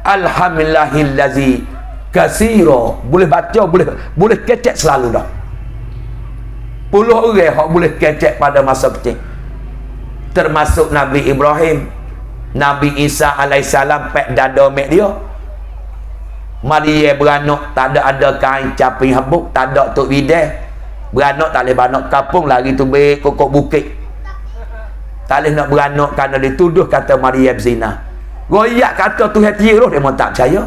alhamdulillahillazi kasira. Boleh baca, boleh kecek selalu dah. 10 orang hak boleh kecek pada masa kecil. Termasuk Nabi Ibrahim, Nabi Isa alaihissalam, pek dada mek dia. Maria beranak tak ada kain caping habuk, tak ada tok bidah. Beranak tak boleh beranak kampung, lari tu baik kokok bukit. Tak boleh nak beranak kerana dituduh kata Maria zina. Goyak kata Tuhan tiruh, dia mau tak percaya.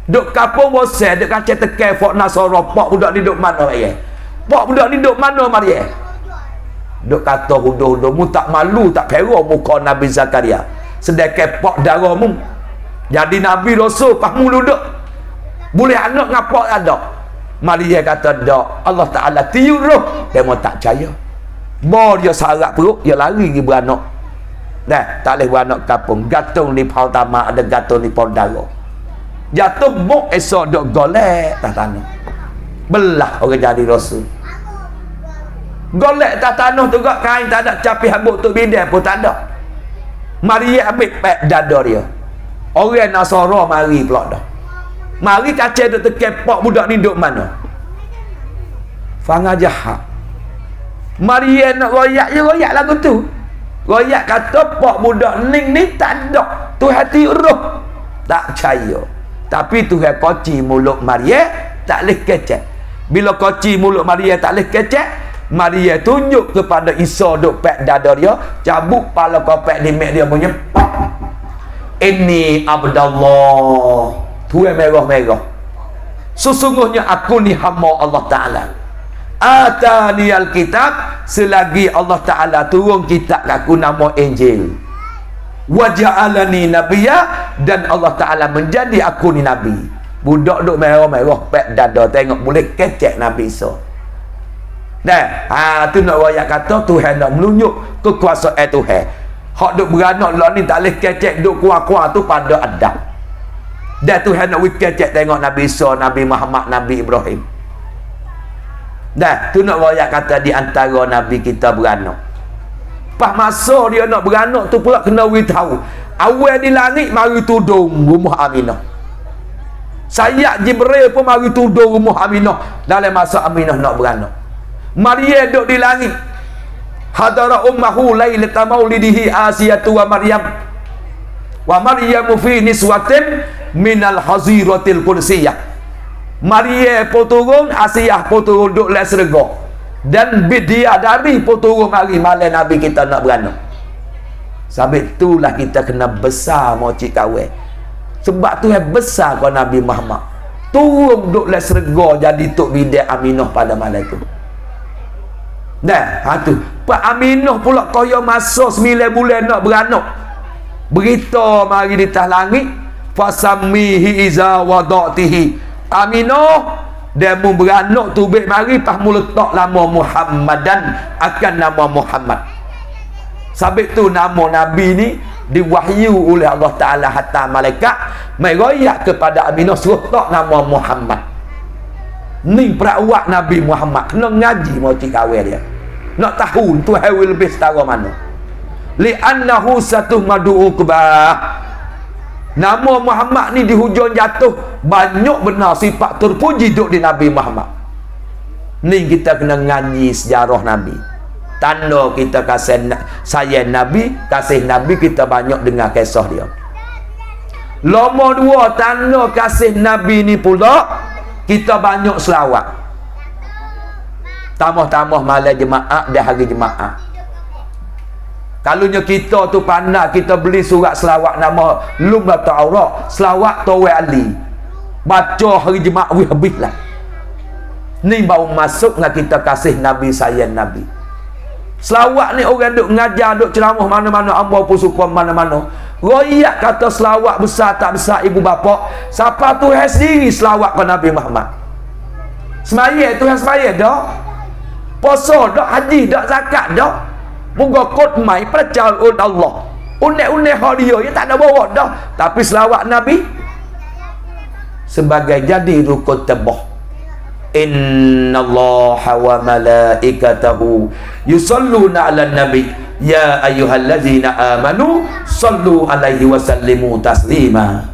Duk kampung bosan, duk kacau tekan fok Nasara, pak budak ni duk mana Maria? Pak budak ni duk mana Maria? Duk kata huduh-huduh mu tak malu tak kira muka Nabi Zakaria. Sedangkan pak darahmu jadi Nabi Rasul, pahmu duduk. Boleh anak ngapak ada. Maria kata dak. Allah Taala tiup roh, dia mau tak percaya. Bo dia sarak perut, dia lari pergi beranak. Dah, tak boleh beranak kapung. Gantung di pau tamak, ada gantung di pau dara. Jatuh muk esok dok golek tak tanah. Belah orang jadi rasul. Golek tak tanah tu gak kain tak ada capi habuk tu bidai pun tak ada. Mari ambil pek dada dia. Orang Nasara mari pula dah. Mari kacau duk tekepok budak ni duk mana? Fanga jahat. Mari nak royak je royak lagu tu. Royak kata pak budak ning ni tak ada. Tu hati roh. Tak percaya. Tapi Tuhan koci mulut Maria tak boleh kecek. Bila koci mulut Maria tak boleh kecek, Maria tunjuk kepada Isa duk pek dada dia, cabut kepala kopek di mek dia punya. Ini Abdallah. Tuan merah-merah. Sesungguhnya aku ni hamba Allah Ta'ala. Atani al-kitab, selagi Allah Ta'ala turun kitab aku nama Injil. Waja'alani nabiyya, dan Allah Ta'ala menjadi aku ni nabi. Budak duk merah-merah pek dada tengok boleh kecek Nabi Isa. Dah, tu nak royak kata Tuhan nak menunjuk kekuasaan Tuhan. Hak duk beranak lah ni tak boleh kecek duk kuat-kuat tu pada adab. Dan Tuhan nak kecek tengok Nabi Isa, Nabi Muhammad, Nabi Ibrahim. Dah, tu nak royak kata di antara Nabi kita beranak. Pas masa dia nak beranak tu pula kena beritahu. Awal di langit mari tudung rumah Aminah. Sayyak Jibril pun mari tudung rumah Aminah dalam masa Aminah nak beranak. Maria duduk di langit. Hadara ummahu lailata maulidihi Asiyatu wa Maryam. Wa Maryamu fi niswatin minal haziratil qudsiyah. Maria pun turun, Asiyah pun turun duduk dalam syurga. Dan bidadari pun turun mari malam Nabi kita nak beranak. Sebab itulah kita kena besar mocik kawin. Sebab tu yang besar kau Nabi Muhammad. Turun duduk dalam syurga jadi tok bidak Aminah pada malam tu. Dah, tu. Pak Aminah pula kaya masa 9 bulan nak beranak. Berita mari di atas langit, fasammihi iza wadatihi. Aminah dia mu beranak tu baik mari pas mu letak nama Muhammadan akan nama Muhammad. Sebab tu nama Nabi ni diwahyu oleh Allah Ta'ala hatta malaikat meroyak kepada Aminah suruh letak nama Muhammad. Ni perawak Nabi Muhammad kena ngaji mau cik kawin dia. Nak tahu Tuhan lebih setara mana. Li'annahu satuh madu'u kubah. Nama Muhammad ni di hujung jatuh banyak benar sifat terpuji duduk di Nabi Muhammad. Ni kita kena ngaji sejarah Nabi. Tanda kita kasih sayang Nabi, kasih Nabi kita banyak dengar kisah dia. Nombor 2 tanda kasih Nabi ni pula kita banyak selawat. Tambah-tambah malam jemaah dan hari jemaah. Kalunya kita tu pandai kita beli surat selawat nama Lumbat Aurat, selawat Tawai Ali. Baca hari jemaah habis lah. Ni baru masuk dengan kita kasih Nabi, sayang Nabi. Selawat ni orang duk ngajar, duk ceramah mana-mana, hamba pun suka mana-mana. Royak kata selawat besar tak besar ibu bapa. Siapa Tuhan sendiri selawat ke Nabi Muhammad. Semaya Tuhan semaya dah. Puasa dah, haji dah, zakat dah. Moga kot mai percaya oleh Allah. Unek-unek dia ya tak ada bawa dah. Tapi selawat Nabi sebagai jadi rukun tebah. Innallaha wa malaikatahu yusalluna 'alan nabi ya ayyuhallazina amanu sallu alaihi wa sallimu taslima.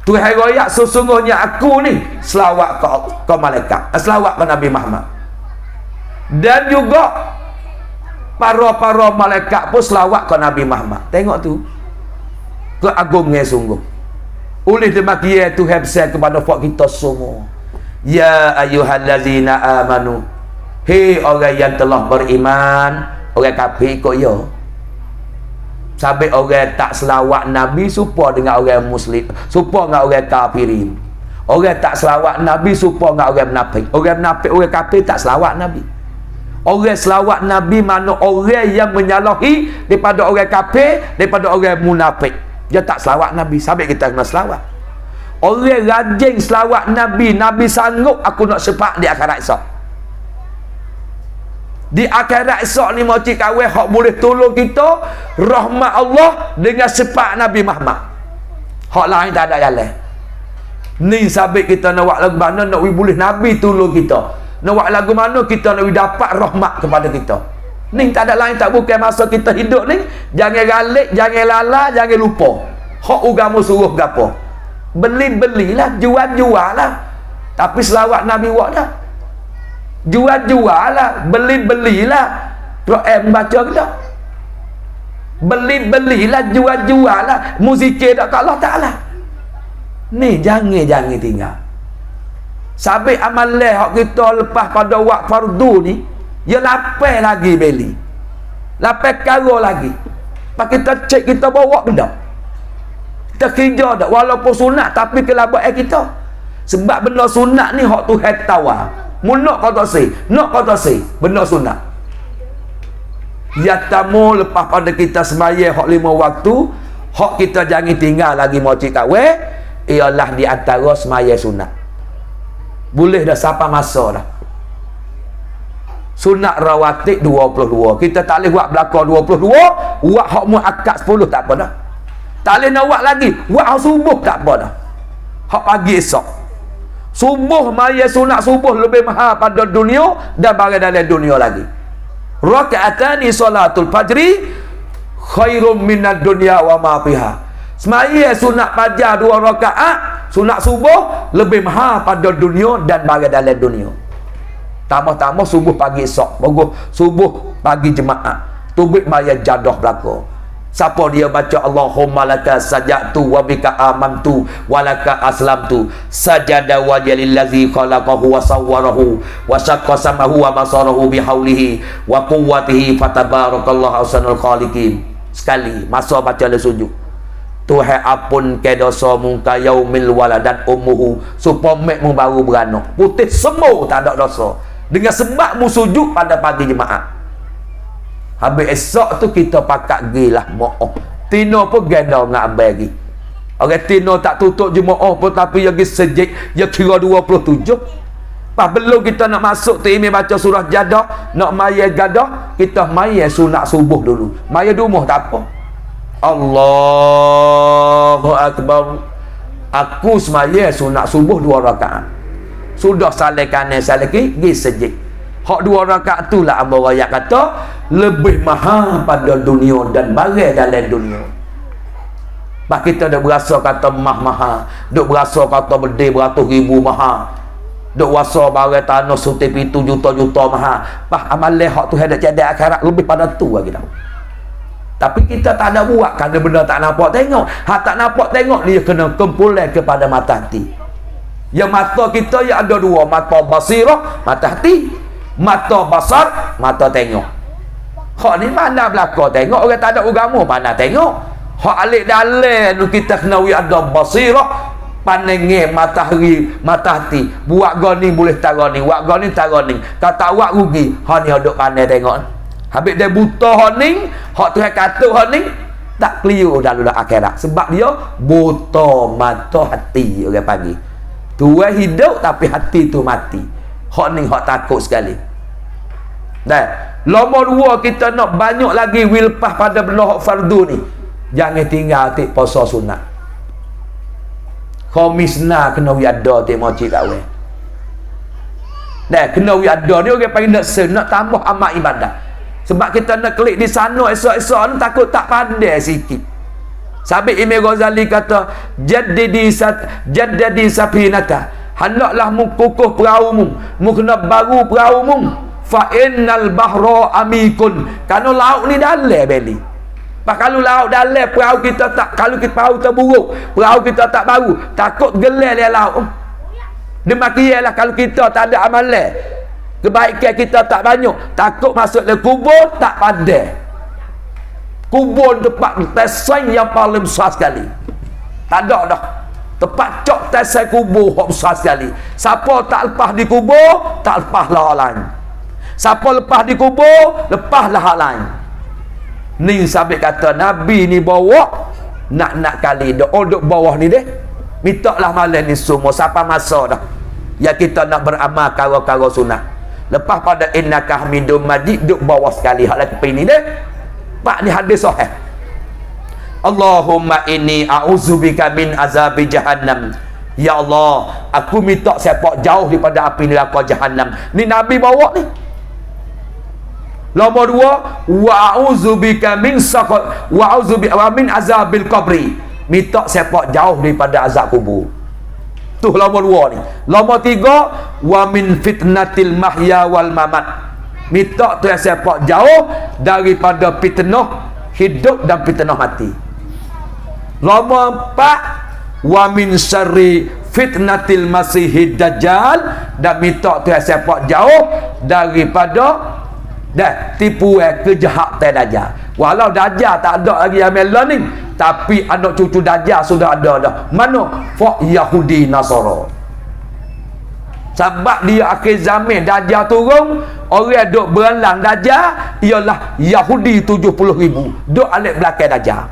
Tuhan royak sesungguhnya aku ni selawat ke malaikat, selawat ke Nabi Muhammad. Dan juga para malaikat pun selawat ke Nabi Muhammad. Tengok tu keagungnya sungguh. Oleh demikian Tuhan berseru kepada kita semua, ya ayyuhallazina amanu, hei orang yang telah beriman. Orang kafir ikut ya. Sampai orang tak selawat Nabi serupa dengan orang muslim, serupa dengan orang kafirin. Orang tak selawat Nabi serupa dengan orang munafik. Orang munafik, orang kafir tak selawat Nabi. Orang selawat Nabi mana orang yang menyalahi daripada orang kafir, daripada orang munafik. Dia tak selawat Nabi. Sampai kita kena selawat. Orang rajin selawat Nabi, Nabi sanggup aku nak sepak di akhirat esok. Di akhirat esok ni moci kawin hak boleh tolong kita rahmat Allah dengan sifat Nabi Muhammad. Hak lain tak ada jalan. Ni sabit kita nak buat lagu mana nak boleh Nabi tolong kita. Nak buat lagu mana kita nak dapat rahmat kepada kita. Ni tak ada lain, tak bukan masa kita hidup ni jangan galik, jangan lala, jangan lupa. Hak agama suruh gapo? Beli-belilah, jual-jual lah. Tapi selawat Nabi buat dah. Jual-jual lah, beli-belilah. Quran baca ke tak? Beli-belilah, jual-jual lah. Muzikir tak ke Allah Ta'ala. Ni jangan tinggal. Sabit amalan hak kita lepas pada wak fardu ni, ya lapar lagi beli. Lapar karo lagi. Pak kita cek kita bawa ke tak? Kita kerja tak walaupun sunat tapi kelabat kita. Sebab benda sunat ni hak Tuhan tawar. Nak kata si, nak kata si, benda sunat. Ya tamu lepas pada kita semaya hak 5 waktu, hak kita jangan tinggal lagi moci kawin, ialah di antara semaya sunat. Boleh dah siapa masa dah. Sunat rawatib 22. Kita tak boleh buat belakang 22, buat hak muakkad 10 tak apa dah. Tak boleh nak buat lagi, buat hak subuh tak apa dah. Hak pagi esok. Subuh maya sunat subuh lebih mahal pada dunia dan barang dalam dunia lagi. Rakaatani salatul fajri khairum minad dunya wa ma fiha. Semaya sunat fajar 2 rakaat, sunat subuh lebih mahal pada dunia dan barang dalam dunia. Tambah-tambah subuh pagi esok, bagus subuh pagi jemaah. Tubik maya jadah belaka. Siapa dia baca Allahumma laka sajatu wa bika amantu wa laka aslamtu sajada wajalillazi khalaqahu wa sawwarahu wa syaqqa samahu wa basarahu bihaulihi wa quwwatihi fatabarakallahu ahsanul khaliqin. Sekali masa baca le sujud, Tuhan apun ke dosa muka yaumil waladat ummuhu, supaya mek mu baru beranak putih semua tak ada dosa dengan sebab mu sujud pada pagi jemaah. Habis esok tu kita pakat gilah mo'oh. Tino pun ganda dengan ambil lagi. Orang tino tak tutup jemaah pun tapi yang sejik yang kira 27. Pas belum kita nak masuk tu imi baca surah Jadah, nak maya gadah, kita maya sunat subuh dulu. Maya dumah tak apa. Allahu Akbar. Aku semaya sunat subuh 2 rakaat. Sudah salih kanan salih kiri, pergi sejik. Hak 2 rakaat tu lah Abu Rayak kata lebih mahal pada dunia dan barang dalam dunia. Pak kita dah berasa kata mahal, duk berasa kata berdeh beratus ribu mahal, duk rasa barang tanah sutip itu juta-juta mahal. Pak amalan hak tu hendak jadi akhirat lebih pada tu lagi tahu. Tapi kita tak ada buat kerana benda tak nampak tengok. Hak tak nampak tengok ni kena kumpulan kepada mata hati. Yang mata kita yang ada 2, mata basirah, mata hati. Mata basar, mata tengok. Hak ni mana belakang tengok, orang tak ada agama mana tengok. Hak alik dalam kita kena ada basirah, pandangnya matahari, mata hati. Buat gani boleh tara ni, buat gani tara ni. Kata awak rugi, hak ni duk pandai tengok. Habis dia buta hak ni, hak Tuhan kata hak ni tak keliru dalam akhirat. Sebab dia buta mata hati orang panggil. Tuhan hidup tapi hati tu mati. Hak ni hak takut sekali. Dan nombor 2 kita nak banyak lagi wilpah pada benda hak fardu ni. Jangan tinggal tik puasa sunat. Komisna kena ada tik moci kawin. Dan kena ada ni orang panggil nak tambah amal ibadah. Sebab kita nak klik di sana esok-esok ni takut tak pandai sikit. Sabit Imam Ghazali kata jaddadi safinata. Hendaklah mu kukuh perahumu, mu kena baru perahumu. Fa innal bahra amikun. Kerana laut ni dalam beli. Pak kalau laut dalam perahu kita tak, kalau kita perahu terburuk, perahu kita tak baru, takut gelar dia laut. Demikianlah kalau kita tak ada amalan, kebaikan kita tak banyak, takut masuk dalam kubur tak pandai. Kubur tempat tesan yang paling besar sekali. Tak ada dah. Tempat cok tasai kubur hak besar sekali. Siapa tak lepas di kubur, tak lepas lah lain. Siapa lepas di kubur, lepaslah hak lain. Ni sabit kata Nabi ni bawa nak kali duk bawah ni deh. Mintalah malam ni semua siapa masa dah. Ya kita nak beramal kara-kara sunat. Lepas pada innaka hamidum majid duk bawah sekali hak lepas ni deh. Pak ni hadis sahih. Allahumma inni a'udzubika min azabi jahannam. Ya Allah, aku minta sepak jauh daripada api neraka jahannam. Ni Nabi bawa ni. Nombor 2, wa a'udzubika min saqat wa a'udzubika wa min azabil qabri. Minta sepak jauh daripada azab kubur. Tu nombor 2 ni. Nombor 3, wa min fitnatil mahya wal mamat. Minta tu sepak jauh daripada fitnah hidup dan fitnah mati. Nombor 4, wa min syarri fitnatil masihid dajjal, dan minta tu sepak jauh daripada tipu kejahatan Dajjal. Walau Dajjal tak ada lagi yang melon ni, tapi anak cucu Dajjal sudah ada dah. Mana? Fak Yahudi Nasara. Sebab dia akhir zaman Dajjal turun, orang duk berenang Dajjal ialah Yahudi 70,000 duk alik belakang Dajjal.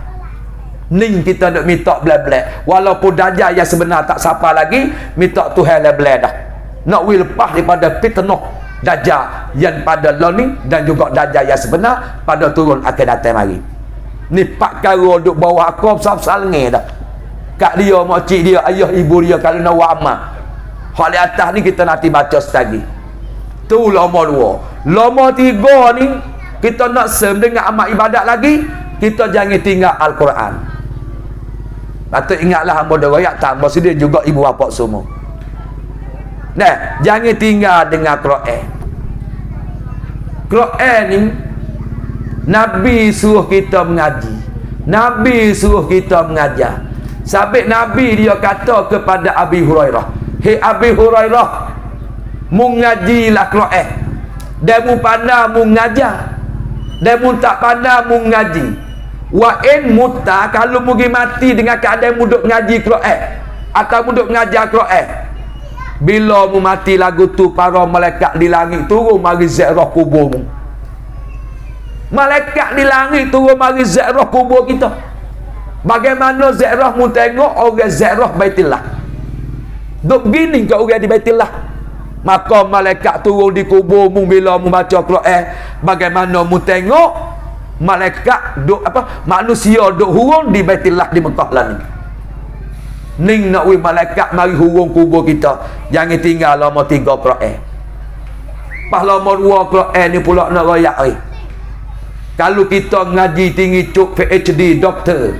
Ni kita nak minta belak-belak. Walaupun Dajjal yang sebenar tak siapa lagi, minta Tuhan belak dah. Nak lepas daripada fitnah Dajjal yang pada learning dan juga Dajjal yang sebenar pada turun akan datang mari. Ni pak karo duk bawah aku besar-besar lengan dah. Kak dia, makcik dia, ayah ibu dia kalau nak buat amal. Hak di atas ni kita nanti baca setagi. Tu nombor 2. Nombor 3 ni kita nak dengan amal ibadat lagi, kita jangan tinggal Al-Quran. Patut ingatlah hamba royak tambah sedia juga ibu bapa semua. Nah, jangan tinggal dengan Quran. Quran ni Nabi suruh kita mengaji. Nabi suruh kita mengajar. Sabit Nabi dia kata kepada Abi Hurairah, "Hei Abi Hurairah, mu ngajilah Quran. Dan mu pandai mu ngajar. Dan mu tak pandai mu ngaji. Wa in mutta, kalau mu pergi mati dengan keadaan mu duk ngaji Quran atau mu duk mengajar Quran, bila mu mati lagu tu para malaikat di langit turun mari ziarah kubur mu. Malaikat di langit turun mari ziarah kubur kita. Bagaimana ziarah mu tengok orang ziarah Baitullah. Duk gini ke orang di Baitullah. Maka malaikat turun di kubur mu bila mu baca Quran. Bagaimana mu tengok malaikat duk manusia duk hurung di Baitullah di Mekah lah ni. Ning nak malaikat mari hurung kubur kita. Jangan tinggal lama 3 Quran. Pas lama 2 Quran ni pula nak royak oi. Kalau kita ngaji tinggi cuk PhD doktor,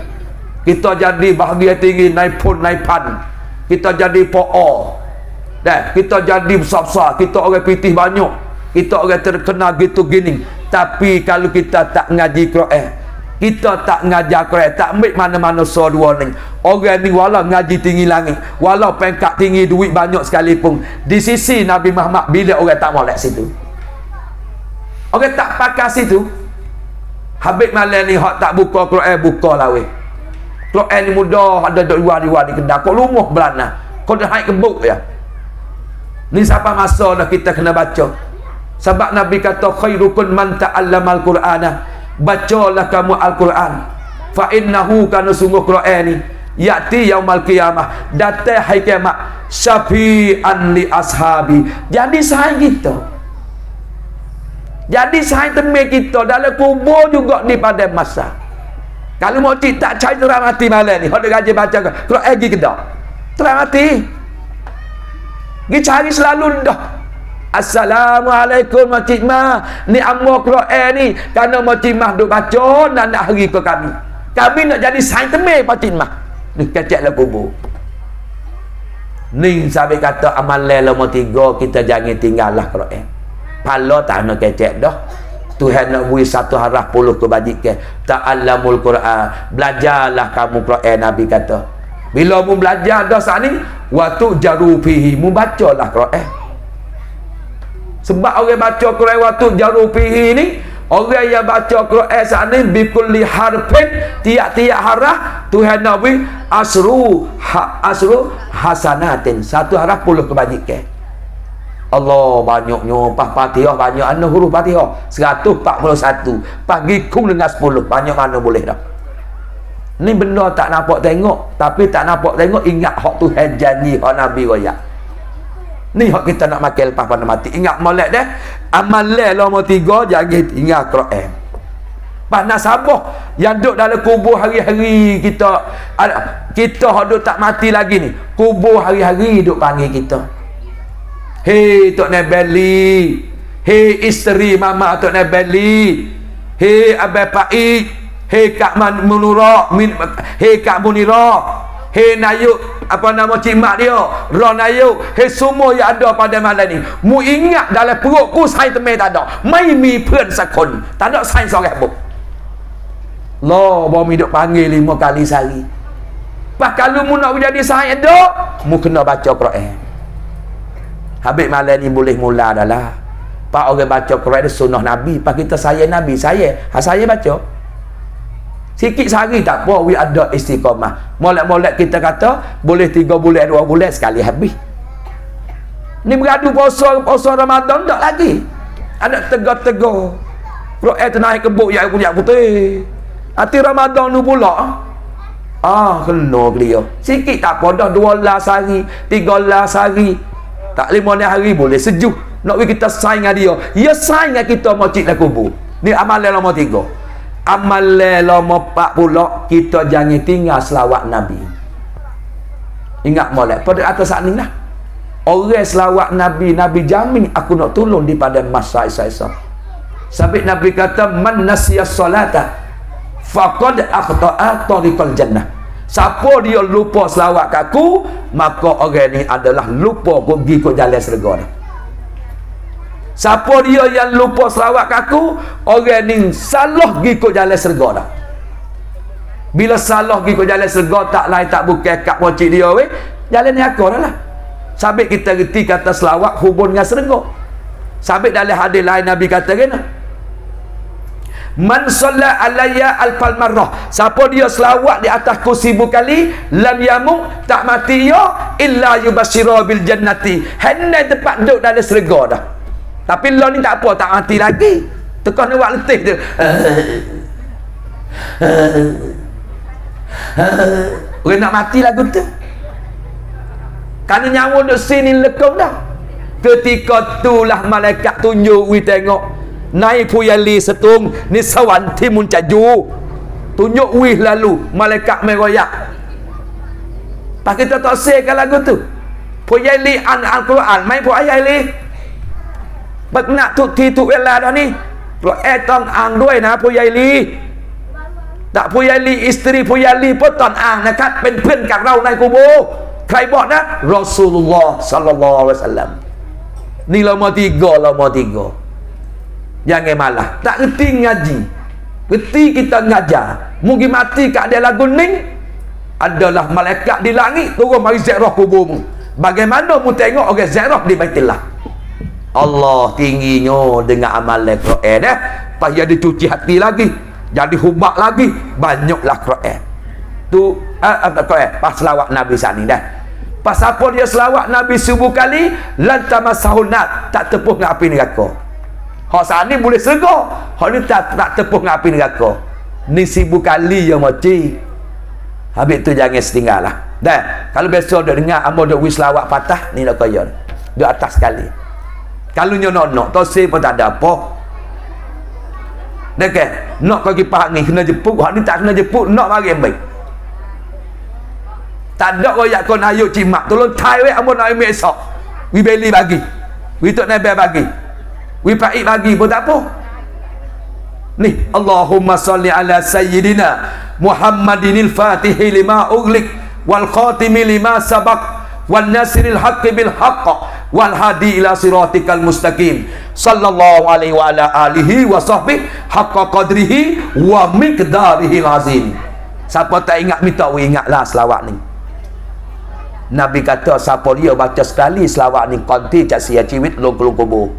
kita jadi bahagia tinggi naik pun naik pan, kita jadi PO, kita jadi besar-besar, kita orang pitih banyak, kita orang terkenal gitu gini. Tapi kalau kita tak ngaji Quran, kita tak ngajar Quran, tak ambil mana-mana dua ni, orang ni walau ngaji tinggi langit, walau pangkat tinggi, duit banyak sekalipun, di sisi Nabi Muhammad bila orang tak molek situ, orang tak pakai situ. Habis malam ni hak tak buka Quran, buka lah weh. Quran ni mudah ada duk luar-luar di kedai, kau lumah belana, kau dah naik kebuk ya. Ni siapa masa dah kita kena baca. Sebab Nabi kata khairukum man ta'allamal Qur'ana, bacalah kamu Al-Quran. Fa innahu, kana sungguh Quran ni ya'ti yaumal qiyamah, datang hari kiamat, syafi'an li ashabi. Jadi sahih kita. Jadi sahih teman kita dalam kubur juga di pada masa. Kalau mau tak cari terang mati malam ni, hok gaji baca Quran pergi ke dak. Terang mati. Gi cari selalu dah. Assalamualaikum Makcik Mah, ni amor Quran ni kerana Makcik Mah duk baca dan nak hari ke kami. Kami nak jadi sain temai Makcik Mah. Ni keceklah kubur. Ni sampai kata amalan nombor 3, kita jangan tinggallah Quran. Pala tak nak kecek dah. Tuhan nak beri satu harah 10 kebajikan. Ta'allamul Quran, belajarlah kamu Quran. Nabi kata bila mu belajar dah saat ni, waktu jaru fihi, mu bacalah Quran. Sebab orang baca Quran waktu jaru fihi ni, orang yang baca Quran saat ni bikulli harfin, tiap-tiap harah Tuhan nak beri asru hasanatin, satu harah 10 kebajikan. Allah banyaknya, pas Fatihah banyak anu huruf Fatihah 141, pagi kung dengan 10, banyak mana boleh dah. Ni benda tak nampak tengok, tapi tak nampak tengok ingat hak Tuhan janji hak Nabi royak. Ni hak kita nak makan lepas pada mati. Ingat molek dah. Amalan nombor 3 jangan tinggal Quran. Pas nak sabar yang duduk dalam kubur hari-hari kita duduk tak mati lagi ni. Kubur hari-hari duduk panggil kita. Hei Tok Nebeli. Hei isteri mama Tok Nebeli. Hei Abang Paik. Hei Kak Munirah. Hei Kak Munirah. Hei Nayuk, apa nama Cik Mak dia, Ron Nayuk. Hei semua yang ada pada malam ni, mu ingat dalam perutku saya temui tak ada. Mai mi pun sakon, tak ada saya seorang pun. Loh, bawa mi duk panggil 5 kali sehari. Pas kalau mu nak jadi saya dok, mu kena baca Quran. Habis malam ni boleh mula dah lah. Pak orang baca Quran dia sunnah Nabi. Pas kita saya Nabi, saya baca. Sikit sehari tak apa, we ada istiqamah. Molek-molek kita kata boleh 3 bulan 2 bulan sekali habis. Ni beradu puasa Ramadan tak lagi. Ada tegar-tegar. Quran tu naik kebuk yang punya putih. Hati Ramadan tu pula. Kena beliau. Sikit tak apa dah 12 hari, 13 hari. Tak 5 hari boleh sejuk. Nak kita saing dengan dia. Ya saing dengan kita macik dah kubur. Ni amalan nombor 3. Amalan nombor 4 pula, kita jangan tinggal selawat Nabi. Ingat molek pada atas saat ni lah. Orang selawat Nabi, Nabi jamin aku nak tolong daripada masa isa-isa. Sampai Nabi kata man nasiyas salata faqad akhta'a tariqal jannah. Siapa dia lupa selawat aku, maka orang ni adalah lupa pergi ke jalan syurga dah. Siapa dia yang lupa selawat aku, orang ni salah pergi ke jalan syurga dah. Bila salah pergi ke jalan syurga, tak lain tak bukan kat pocik dia weh, jalan ni aku dah lah. Sampai kita reti kata selawat hubung dengan syurga. Sampai dalam hadis lain Nabi kata gini, man shalla alayya alfal marrah, siapa dia selawat di atasku 1000 kali, lam yamut, tak mati ya illa yubashira bil jannati, hendak tempat duduk dalam syurga dah. Tapi lo ni tak apa, tak mati lagi. Tekah ni buat letih tu. Orang nak mati lagu tu. Kerana nyawa duduk sini lekong dah. Ketika itulah malaikat tunjuk, we tengok. Naik puyali setung, ni sawanti muncaju. Tunjuk wih lalu, malaikat meroyak. Pas kita tak sekan lagu tu. Puyali Al-Quran, main puyali. Bak nak tu ti tu wala dah ni. Tong angด้วยนะผู้ใหญ่ลีtakผู้ใหญ่ลีisteri ผู้ใหญ่ลีพวกตอนอ่างนะครับเป็นเพื่อนกับเราในกุโบร์ใครบอกนะ Rasulullah sallallahu alaihi wasallam. Ni lama 3 jangan malah tak reti ngaji, reti kita ngajar. Mungkin mati kat dia lagu ni adalah malaikat di langit turun mari ziarah kuburmu. Bagaimana mu tengok orang ziarah di Baitullah. Allah tingginya dengan amalan Quran dah. Pas jadi cuci hati lagi, jadi hubak lagi, banyaklah Quran. Tu Quran pas selawat Nabi sani dah. Pas apa dia selawat Nabi 1000 kali, lan tamasahunat, tak tepuh dengan api neraka. Hak sani boleh serga, hak ni tak tepuh dengan api neraka. Ni 1000 kali yang moci. Habis tu jangan setinggal lah. Dah, kalau besok dah dengar amo dak wis selawat patah, ni nak kaya. Duk atas sekali. Kalau nyo nak tosir pun tak ada apa. Dekat nak bagi pahak ni kena jepuk, hak ni tak kena jepuk, nak mari baik. Tak ada royak kon ayo cimak tolong thai we amun nak ambil esok. We beli bagi. We tok nabi bagi. We paik bagi pun tak apa. Ni Allahumma salli ala sayyidina Muhammadinil Fatihi lima ughliq wal khatimi lima sabaq wan nasiril haqqi bil haqq wal hadi ila siratikal mustaqim sallallahu alaihi wa ala alihi wa sahbihi haqqa qadrihi wa miqdarihi azim. Siapa tak ingat minta we ingatlah selawat ni. Nabi kata siapa dia baca sekali selawat ni konti cak sia ciwit long kubur.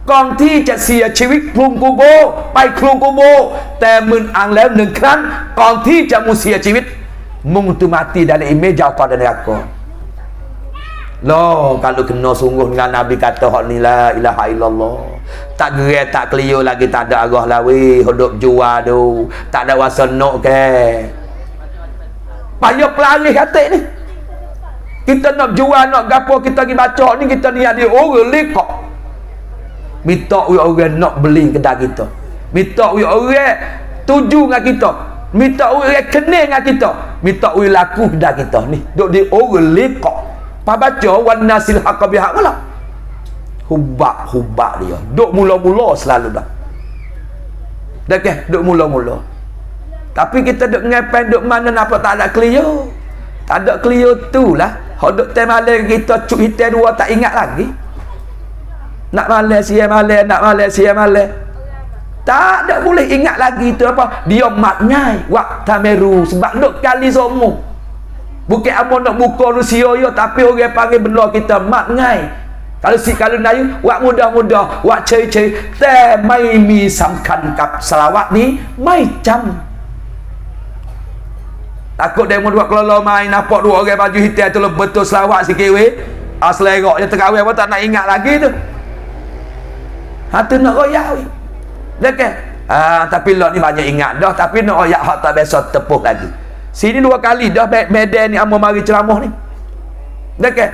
Konti cak sia ciwit long kubur, pai long kubur.แต่มึนอ่างแล้ว1 ครั้งก่อนที่จะmu sia ciwit mung tu mati dalam imej jauh pada neraka. Loh, kalau kena sungguh dengan Nabi kata hak ni la ilaha illallah. Tak gerai tak kelio lagi, tak ada arah lawi, hidup jual tu. Tak ada wasa nak ke. Payah pelari kata ni. Kita nak jual, nak gapo, kita pergi baca ni, kita niat dia orang lekak. Minta orang nak beli kedai kita. Minta orang tuju dengan kita. Minta orang kenal dengan kita. Minta orang laku kedai kita ni. Duk dia orang lekak. Pas baca wan nasil haqqa bihaq lah. Hubak dia. Duk mula-mula selalu dah. Dah ke? Duk mula-mula. Tapi kita duk ngapain, duk mana nampak tak ada clear. Tak ada clear tu lah. Hak duk time malam kita cuk hitam dua tak ingat lagi. Nak malam siang malam, nak malam siang malam. Tak ada boleh ingat lagi tu apa. Dia maknai waktu meru sebab duk kali semua. Bukan amun nak buka Rusia yo, tapi orang panggil benda kita maknai. Kalau nayu wak mudah-mudah, wak cai-cai, te mai mi samkan kap selawat ni mai jam. Takut dia mau buat kelolo main nampak dua orang baju hitam tu betul selawat sikit weh. Selerok je terawih apa tak nak ingat lagi tu. Tu nak royak weh. Dah kan? Tapi lot ni banyak ingat dah, tapi nak royak hak tak biasa tepuh lagi. Sini 2 kali dah Medan ni amo mari ceramah ni. Dah kan?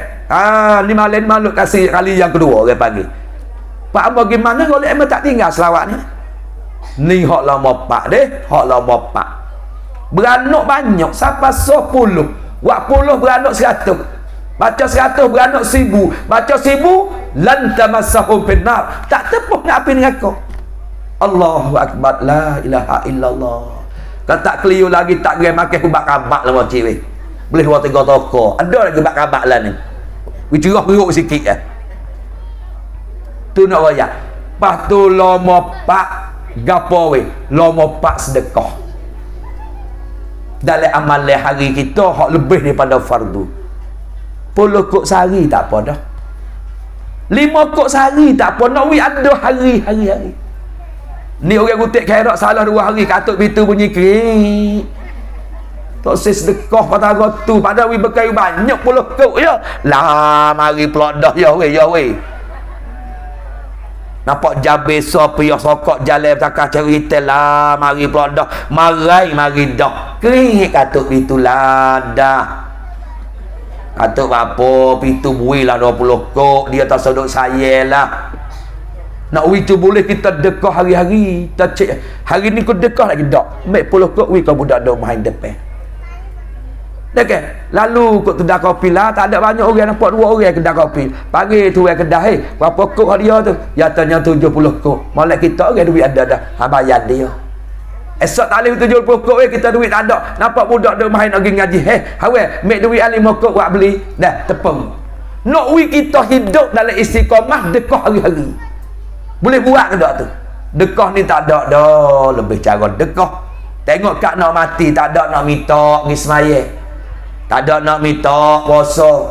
Ni malam kasih kali yang kedua orang panggil. Pak amo gimana golek amo tak tinggal selawat ni. Ni hak lama pak deh, hak lama pak. Beranak banyak sampai 10. Wak 10 beranak 100. Baca 100 beranak 1000. Baca 1000 lan tamassahum finnar. Tak tepuh nak api dengan kau. Allahu akbar, la ilaha illallah. Kalau tak keliu lagi tak gerai makan kubak kabak lah macam weh. Boleh 2-3 toko. Ada lagi kubak kabak lah ni. Cerah perut sikit lah. Tu nak royak. Lepas tu lama pak gapo weh. Lama pak sedekah. Dalam amalan hari kita hak lebih daripada fardu. 10 kok sehari tak apa dah. 5 kok sehari tak apa. Nak wih ada hari-hari. Ni orang kutik kerak salah 2 hari katuk pintu bunyi krik. Tak sedekah pada tu pada wih berkayu banyak 10 kok ya. Lah mari pelak dah ya weh. Nampak jam besok piyah sokok jalan takah cari hitam lah. Mari pula dah. Mari dah. Kering katuk pintu lah dah. Katuk apa? Pintu buih lah 20 kok. Dia tak seduk saya lah. Nak wih tu boleh kita dekah hari-hari. Kita cek. Hari ni kau dekah lagi tak? Mek 10 kok wih kau budak dah main depan. Dah kan? Lalu kau kedai kopi lah, tak ada banyak orang, nampak 2 orang kedai kopi. Panggil tu orang kedai, berapa kok dia tu? Ya tanya 70 kok. Molek kita orang duit ada dah. Bayar dia. Esok tak boleh 70 kok kita duit tak ada. Nampak budak dia main pergi ngaji. Hawe, mek duit 5 kok buat beli. Dah tepung. Nak wi kita hidup dalam istiqamah dekah hari-hari. Boleh buat ke tak tu? Dekah ni tak ada dah, lebih cara dekah. Tengok kat nak mati tak ada nak minta pergi semaya. Tak ada nak minta puasa.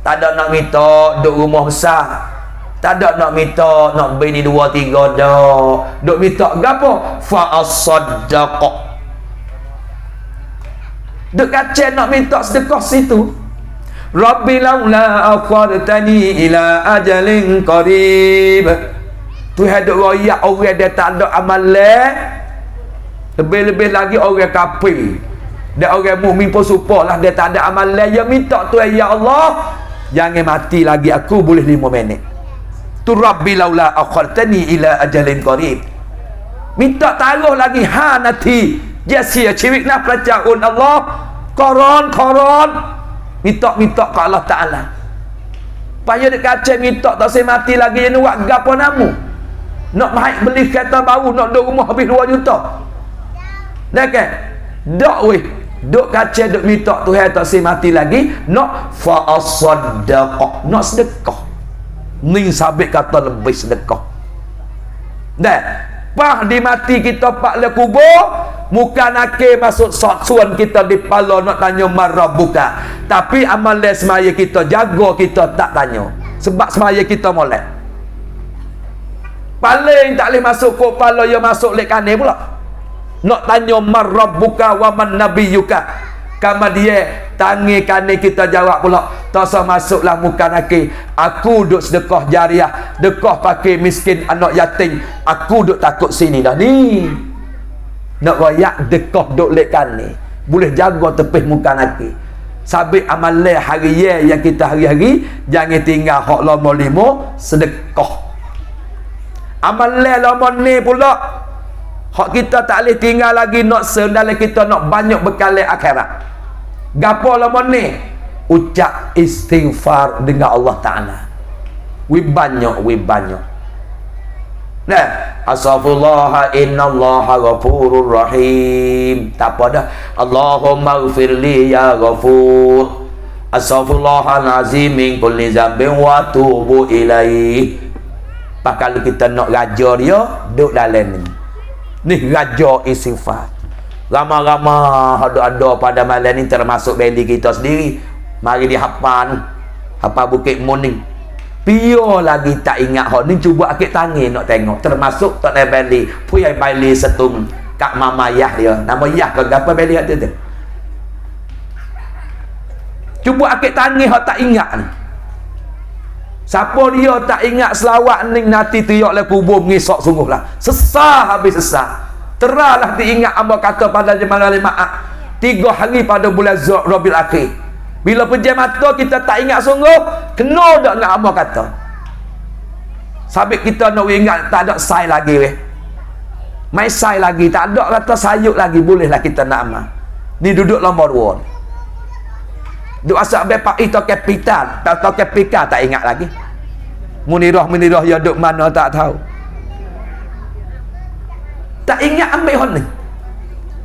Tak ada nak minta duduk rumah besar. Tak ada nak minta nak bini 2-3 dah. Duk minta gapo? Fa as-sadaqah. Duk kacau nak minta sedekah situ. Rabbi laula akhartani ila ajalin qarib. Tuhan duk royak orang dia tak ada amalan. Lebih-lebih lagi orang kafir. Dan orang mukmin pun supaya lah dia tak ada amalan. Dia minta Tuhan, ya Allah, jangan mati lagi aku boleh 5 minit. Tu Rabbi laula akhartani ila ajalin qarib. Minta taruh lagi nanti jasia ciwik nak pelajaran Allah. Koron minta ke Allah Ta'ala. Payah dekat kacau minta tak saya mati lagi. Yang buat gapo namu. Nak maik beli kereta baru, nak duduk rumah habis 2 juta. Dah kan? Dak weh. Duk kacau duk minta Tuhan tak si mati lagi. Nak fa'asaddaqah. Nak sedekah. Ni sabit kata lebih sedekah. Dah. Pah di mati kita pak le kubur. Muka nakir masuk suan kita di pala nak tanya marabbuka. Tapi amalan semaya kita jaga kita tak tanya. Sebab semaya kita molek. Paling tak boleh masuk ke pala yang masuk lek kanan pula. Nak tanya marabbuka wa man nabiyuka. Kama dia tangi kanan kita jawab pula. Tak usah masuklah muka nakir. Aku duk sedekah jariah, dekah pakai miskin anak yatim. Aku duk takut sini dah ni. Nak royak dekah duk lek kanan. Boleh jaga tepih muka nakir. sabit amalan harian yang kita hari-hari, jangan tinggal hak lama 5 sedekah. Amalan lama ni pula hak kita tak boleh tinggal lagi nak dalam kita nak banyak bekal akhirat. Gapo lama ni? Ucap istighfar dengan Allah Ta'ala. We banyak. Nah, astaghfirullah innallaha ghafurur rahim. Tak apa dah. Allahumma ighfirli ya ghafur. Astaghfirullahalazim min kulli dzambin wa tubu ilaih. Pak kalau kita nak raja dia, duduk dalam ni. Ni raja istighfar. Ramah-ramah ada pada malam ni termasuk beli kita sendiri. Mari dihafal Bukit Muning. Pio lagi tak ingat hak ni, cuba akik tangan nak tengok. Termasuk tak ada beli. Puyai beli setung Kak Mama Yah dia. Nama Yah ke apa beli hak tu? Cuba akik tangan hak tak ingat ni. Siapa dia tak ingat selawat ni nanti tiok le kubur mengisok sungguhlah. Sesah habis sesah. Teralah diingat amba kata pada jemaah jemaah 3 hari pada bulan Rabiul Akhir. Bila pejam mata kita tak ingat sungguh, kena dak nak amba kata. Sabit kita nak ingat tak ada sai lagi weh. Mai sai lagi, tak ada kata sayuk lagi, bolehlah kita nak amal. Ni duduk nombor 2. Duk asal bepak itu kapital, tak tahu kapika tak ingat lagi. Munirah ya duk mana tak tahu. Tak ingat ambil hal ni.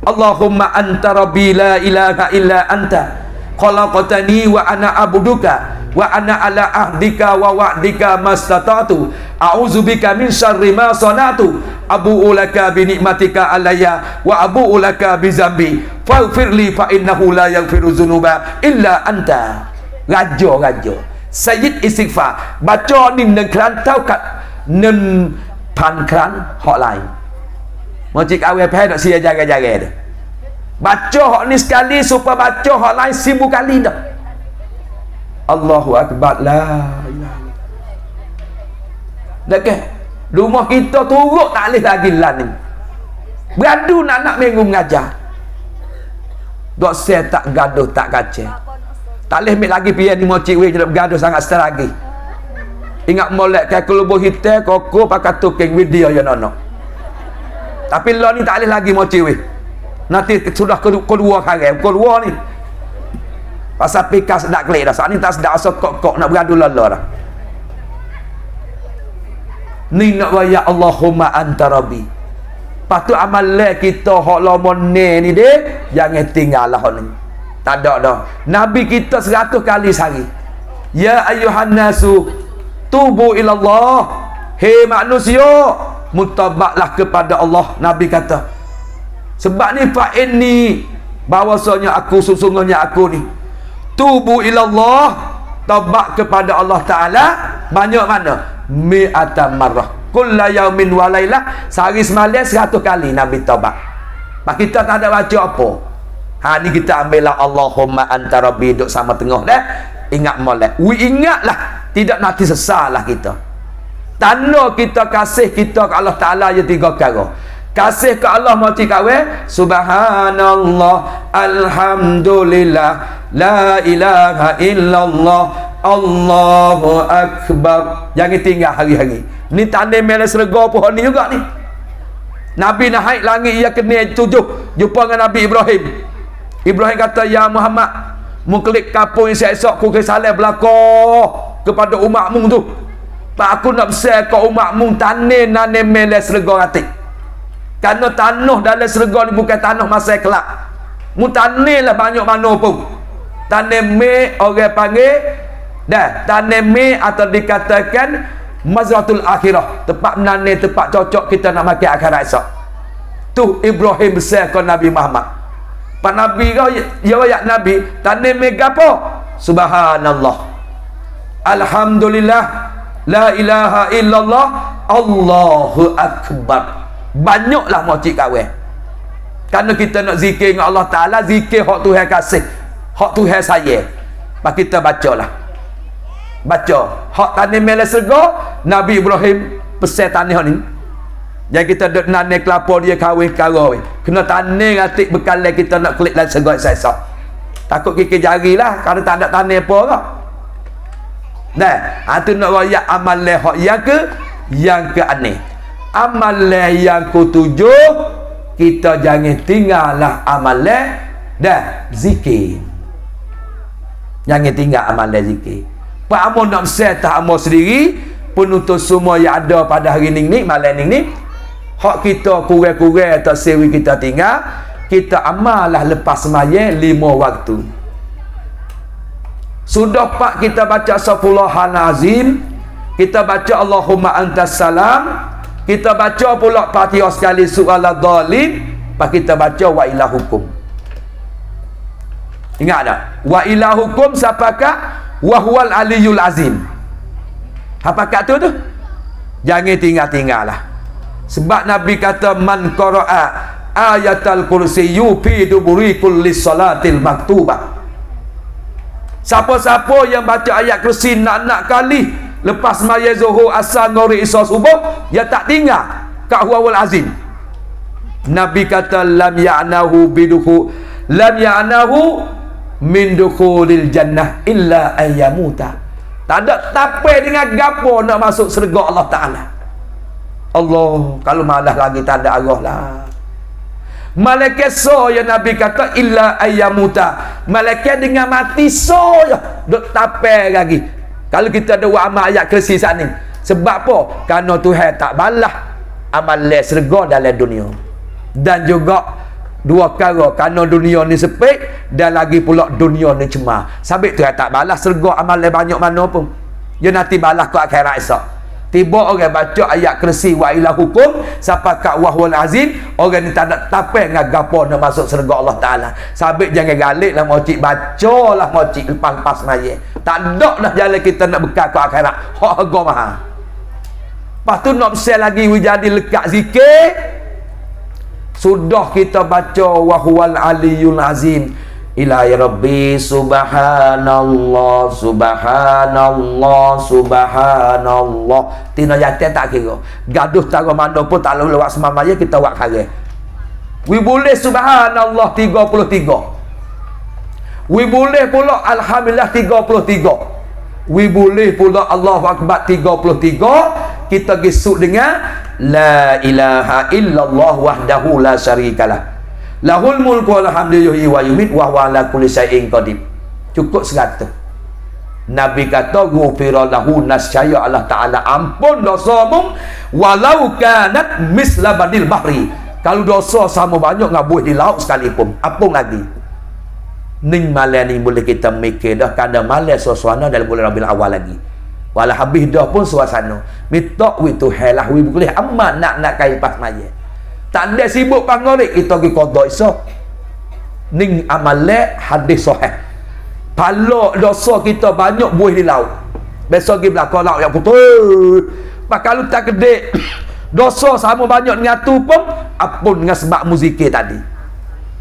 Allahumma anta rabbi la ilaha illa anta khalaqtani wa ana abuduka wa ana ala ahdika wa wa'dika mastata'tu a'udzubika min syarri ma sana'tu abu'u laka bi ni'matika alayya wa abu'u laka bi zambi faghfirli fa innahu la yaghfiru dzunuba illa anta. Raja Sayyid istighfar baca ni nang kerantau kat nen pan keran hak lain. Mau cik awal pahal nak sia jaga-jaga dia. Baca hak ni sekali supaya baca hak lain 1000 kali dah. Allahu akbar la ilaha illallah. Dah ke? Rumah kita turut tak boleh lagi lan ni. Beradu nak minggu mengajar. Dok saya tak gaduh tak kacau. Tak boleh ambil lagi pian ni mau cik weh nak bergaduh sangat setel lagi. Ingat molek ke kelubuh hitam koko pakai tuking video ya nono. Tapi lo ni tak boleh lagi mau cik weh. Nanti sudah kedua kali, kedua ni. Pasal pikas tak klik dah. Saat ni tak sedap asal kok nak beradu lala dah. Ni nak ya Allahumma anta rabbi. Patut amalan kita hak lama ni dek, jangan tinggallah hak ni. Tak ada dah. Nabi kita 100 kali sehari. Ya ayuhan nasu tubu ilallah. Hei manusia, mutabaklah kepada Allah. Nabi kata. Sebab ni fa'in ni bahawasanya aku sesungguhnya aku ni tubu ilallah, taubat kepada Allah Ta'ala banyak mana? Mi'atan marrah kulla yaumin wa lailah, sehari semalam 100 kali Nabi taubat. Pak kita tak ada baca apa. Ha ni kita ambillah Allahumma anta rabbi duduk sama tengah dah. Ingat molek. Ingatlah, tidak nanti sesalah kita. Tanda kita kasih kita ke Allah Ta'ala ya 3 perkara. Kasih ke Allah mau cikawe subhanallah alhamdulillah la ilaha illallah Allahu akbar. Jangan tinggal hari-hari. Ni tanda mele serga pohon ni juga ni. Nabi naik langit ia kena 7 jumpa dengan Nabi Ibrahim. Ibrahim kata ya Muhammad muklik kapung esok ku ke salam belaka kepada umatmu tu. Pak aku nak besar ke umatmu tanda nane mele serga hati. Kerana tanah dalam serga ni bukan tanah masa kelak. Mu tanah lah banyak mana pun. Tanah me orang panggil dah tanah me atau dikatakan mazratul akhirah. Tempat menanam, tempat cocok kita nak makan akhirat esok. Tu Ibrahim besar ke Nabi Muhammad. Pak Nabi kau ya Nabi tanah me gapo? Subhanallah. Alhamdulillah. La ilaha illallah. Allahu akbar. Banyaklah mau cik kawin. Kerana kita nak zikir dengan Allah Ta'ala, zikir hak Tuhan kasih, hak Tuhan sayang. Maka kita bacalah. Baca hak tanah mele serga Nabi Ibrahim pesan tanah ni. Jadi kita duk nanam kelapa dia kahwin kara. Kena tanah ngatik bekal kita nak klik dalam serga esok. Takut kikir jari lah kalau tak ada tanah apa kau. Nah, itu nak royak amalan hak yang ke aneh. Amalan yang ketujuh, kita jangan tinggallah amalan dah zikir. Jangan tinggal amalan zikir. Pak amo nak set tak amo sendiri, penuntut semua yang ada pada hari ni malam ni, hak kita kurang-kurang tak sewi kita tinggal, kita amallah lepas sembahyang 5 waktu. Sudah pak kita baca Astaghfirullahal Azim, kita baca Allahumma antas salam, kita baca pula Fatihah sekali surah Al-Dhalim, pak kita baca wa ilahukum. Ingat tak? Wa ilahukum siapakah? Wa huwal aliyul azim. Apakah tu? Jangan tinggal-tinggal lah. Sebab Nabi kata man qara'a ayatal kursiyyu fi duburi kulli salatil maktubah. Siapa-siapa yang baca ayat kursi nak kali lepas maya zuhur, asar, maghrib, isya, subuh, dia tak tinggal kat huwal azim. Nabi kata lam ya'nahu min dukhulil jannah illa ayyamuta. Tak ada tapai dengan gapo nak masuk syurga Allah Ta'ala. Allah, kalau malah lagi tak ada arah lah. Malaikat so yang Nabi kata illa ayyamuta. Malaikat dengan mati so ya duk tapai lagi. Kalau kita ada buat amal ayat kursi saat ni. Sebab apa? Kerana Tuhan tak balas amalan syurga dalam dunia. Dan juga dua perkara, kerana dunia ni sempit dan lagi pula dunia ni cemar. Sabit Tuhan tak balas syurga amalan banyak mana pun. Dia nanti balas ke akhirat esok. Tiba orang baca ayat kursi wa ilahukum sampai kat wahwal azim, orang ni tak ada tapai dengan gapo nak masuk syurga Allah Ta'ala. Sabit jangan galik lah mocik, baca lah mocik lepas maya. Tak ada dah jalan kita nak bekal ke akhirat. Hak harga mahal. Lepas tu nak besar lagi jadi lekat zikir. Sudah kita baca wahwal aliyul azim. Ilahi Rabbi subhanallah subhanallah subhanallah. Tina jatuh tak kira. Gaduh taruh mana pun tak lalu lewat semamaya kita buat kare. We boleh subhanallah 33. We boleh pula alhamdulillah 33. We boleh pula Allahu Akbar 33. Kita gesuk dengan la ilaha illallah wahdahu la syarikalah. Lahul mulku walhamdulillahi wa yumit wa huwa ala kulli syai'in qadir. Cukup 100. Nabi kata ghufira lahu, nascaya Allah Ta'ala ampun dosamu walau kanat misla badil bahri. Kalau dosa sama banyak ngabuh di laut sekalipun, apung lagi. Ning malam ni boleh kita mikir dah kada malam suasana dalam bulan Rabiul Awal lagi. Walau habis dah pun suasana. Minta wi Tuhan lah wi boleh amat nak kai pas maya. Tak ada sibuk pangorik kita pergi qada isyak. Ning amalan hadis sahih. Kalau dosa kita banyak buih di laut. Besok pergi belakang laut yang putus. Pak kalau tak kedek dosa sama banyak dengan tu pun apun dengan sebab muzikir tadi.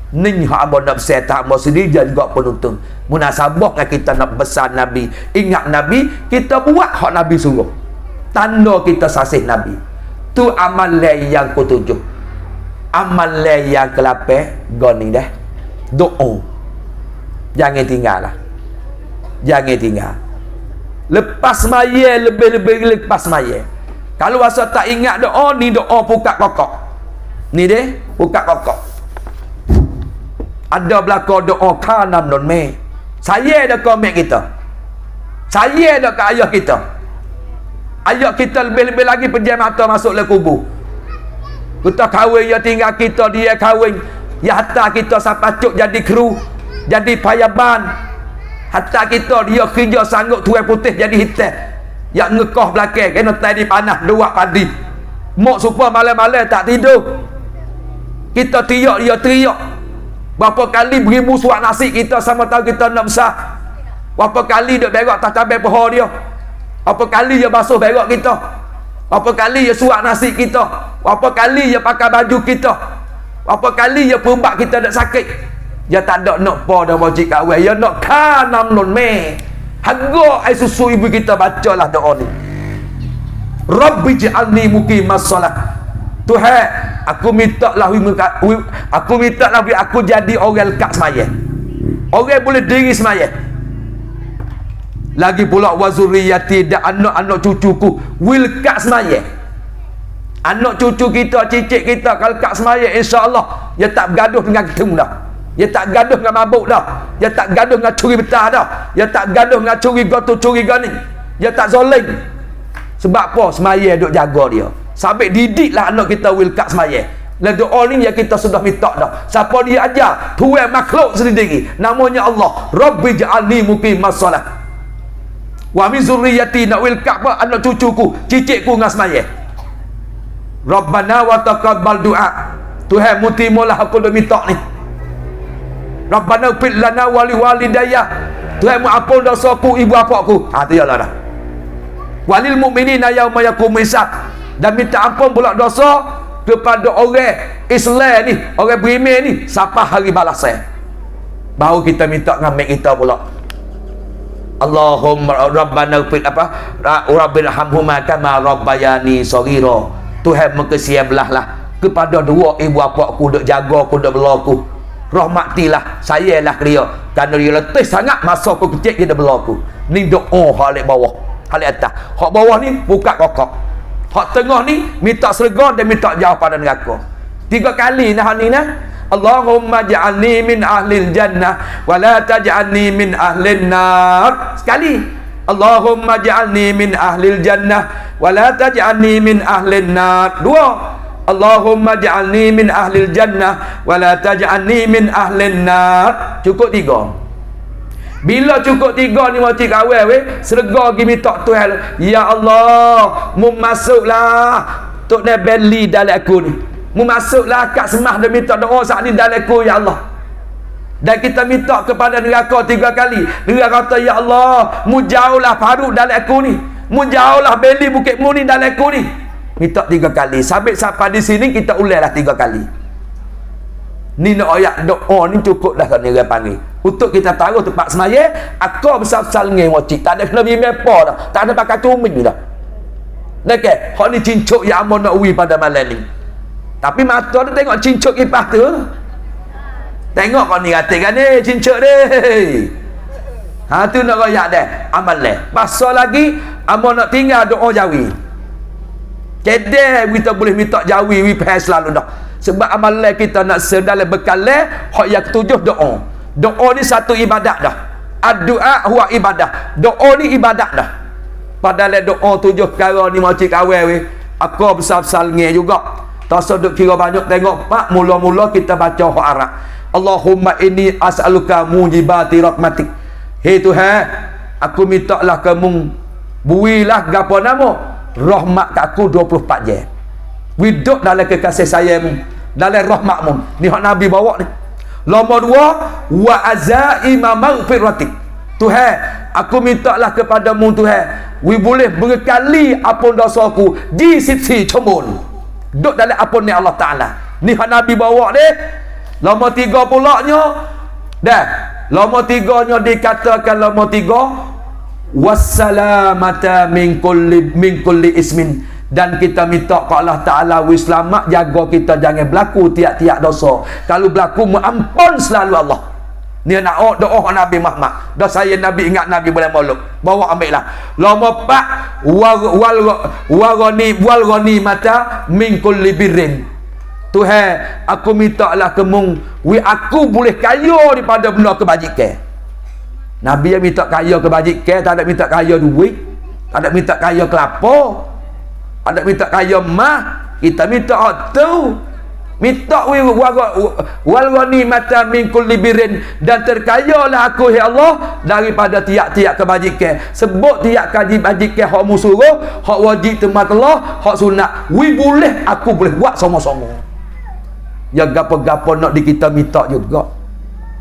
Ning hak abang nak besar tak mau sendiri juga penonton. Munasabah dengan kita nak besar Nabi, ingat Nabi, kita buat hak Nabi suruh. Tanda kita sasih Nabi. Tu amalan yang ketujuh. Amalan yang ke-8 goni dah. Doa. Jangan tinggal lah. Jangan tinggal. Lepas maya, lebih-lebih lepas maya. Kalau rasa tak ingat doa, ni doa pukat kokok. Ni deh, pukat kokok. Ada belakang doa kanam non me. Saya dah komen kita. Saya dah ke ayah kita. Ayah kita lebih-lebih lagi pejam mata masuk le kubur. Kita kahwin, dia tinggal kita, dia kahwin. Ya hatta kita sampai cuk jadi kru, jadi payaban. Hatta kita dia kerja sanggup tuai putih jadi hitam. Yang ngekah belakang, kena tadi panas, dua padi. Mok supaya malam-malam tak tidur. Kita teriak, dia teriak. Berapa kali beribu suap nasi kita sama tahu kita nak besar. Berapa kali dia berak tak cabai pohon dia. Berapa kali dia basuh berak kita. Berapa kali dia suap nasi kita. Berapa kali dia pakai baju kita. Berapa kali dia perubat kita nak sakit. Dia tak ada nak po dah wajib kawan. Dia nak kanam non me. Harga air susu ibu kita bacalah doa ni. Rabbi ja'alni muqimas solat. Tuhan, aku minta lah aku jadi orang lekat sembahyang. Orang boleh diri semaya. Lagi pula wazuriyati, dan anak-anak cucuku will kat semaya. Anak cucu kita, cicit kita kalau kat semaya, insya-Allah dia tak bergaduh dengan ketum dah. Dia tak gaduh dengan mabuk dah. Dia tak gaduh dengan curi betah dah. Dia tak gaduh dengan curi gotu, curi gani. Dia tak zalim. Sebab apa? Semaya duk jaga dia. Sampai didiklah anak kita will kat semaya. Dan doa ni yang kita sudah minta dah. Siapa dia ajar? Tuhan makhluk sendiri. Namanya Allah. Rabbi ja'alni muqimas salat. Wa min zurriyyati, nak will kat apa? Anak cucuku, cicitku dengan semaya. Rabbana wa taqabbal du'a. Tuhan mutimulah aku dah minta ni. Rabbana fil lana wa li walidayya. Tuhan mu ampun dosaku, ibu bapaku. Ha tu ialah dah. Walil mu'minina yauma yaqumul hisab, dan minta ampun pula dosa kepada orang Islam ni, orang beriman ni, sampai hari balasan. Baru kita minta dengan mak kita pula. Allahumma rabbana fil apa? Rabbirhamhuma kama rabbayani shaghira. Tuhan mengkasihan belahlah kepada dua ibu bapaku, duk jaga aku, duk bela aku. Rahmatilah, sayalah dia, kerana dia letih sangat masa aku kecil dia dah bela aku. Ni doa hak bawah, hak atas. Hak bawah ni buka kokok. Hak tengah ni minta surga dan minta jauh pada neraka. 3 kali nah ni nah. Allahumma ja'alni min ahlil jannah wa la taj'alni min ahlin nar. Sekali. Allahumma ja'alni min ahlil jannah wa la taj'alni min ahlin nar. 2. Allahumma ja'alni min ahlil jannah wa la taj'alni min ahlin nar. Cukup 3. Bila cukup 3 ni mesti kawal weh, serga gi minta Tuhan, ya Allah, mu masuklah tok ne beli dalam aku ni. Mu masuklah kat semah dia minta doa saat ni dalam aku, ya Allah. Dan kita minta kepada neraka 3 kali. Neraka kata, ya Allah, mu jauhlah Faruk dalam aku ni. Mu jauhlah beli bukit mu ni dalam aku ni. Minta 3 kali. Sampai di sini kita ulailah 3 kali. Ni nak ayat doa ni cukup dah kan dia panggil. Untuk kita taruh tempat semaya, akar besar-besar ngeng wajib. Tak ada kena bimbing apa dah. Tak ada pakai cumi dah. Okey, hak ni cincuk yang amun nak uwi pada malam ni. Tapi mata dia tengok cincuk kipas tu. Tengok kau ni kata kan ni cincuk dia. Ha tu nak royak dah. Amal dah. Pasal lagi amun nak tinggal doa jawi. Kedai kita boleh minta jawi wi pas selalu dah. Sebab amalan kita nak sedalam bekal hak yang ketujuh doa. Doa ni satu ibadat dah. Ad-du'a huwa ibadah. Doa ni ibadat dah. Padahal doa 7 perkara ni macam kawal weh. Aku besar-besar ngeh juga. Tak seduk kira banyak tengok pak, mula-mula kita baca hak Arab. Allahumma inni as'aluka mujibati rahmatik. Hei Tuhan, aku minta lah kamu builah gapo nama rahmat kat aku 24 jam. Widuk dalam kekasih sayangmu, dalam rahmatmu. Ni hak Nabi bawa ni. Nombor 2, wa azaima maghfiratik. Tuhan, aku minta lah kepadamu Tuhan, we boleh berkali ampun dosaku di sisi cemun. Duk dalam ampun ni Allah Ta'ala. Ni hak Nabi bawa ni. Nombor 3 pula nya dah. Nombor 3 nya dikatakan nombor 3 wassalamata min kulli ismin, dan kita minta ke Allah Ta'ala wis selamat jaga kita jangan berlaku tiap-tiap dosa. Kalau berlaku ampun selalu Allah. Ni nak doa Nabi Muhammad. Dah saya Nabi ingat Nabi boleh molok. Bawa ambil lah. Nombor 4 wal ghani mata min kulli birrin. Tuhan, aku minta lah kemung aku boleh kaya daripada benda kebajikan. Nabi yang minta kaya kebajikan, tak ada minta kaya duit, tak ada minta kaya kelapa, tak ada minta kaya emas. Kita minta tu, minta wal ghani mata min kulli birrin, dan terkayalah aku ya Allah daripada tiap-tiap kebajikan. Sebut tiap kebajikan hak musuruh, hak wajib temat Allah, hak sunat, boleh aku boleh buat sama-sama. Ya gapo-gapo nak di kita minta juga.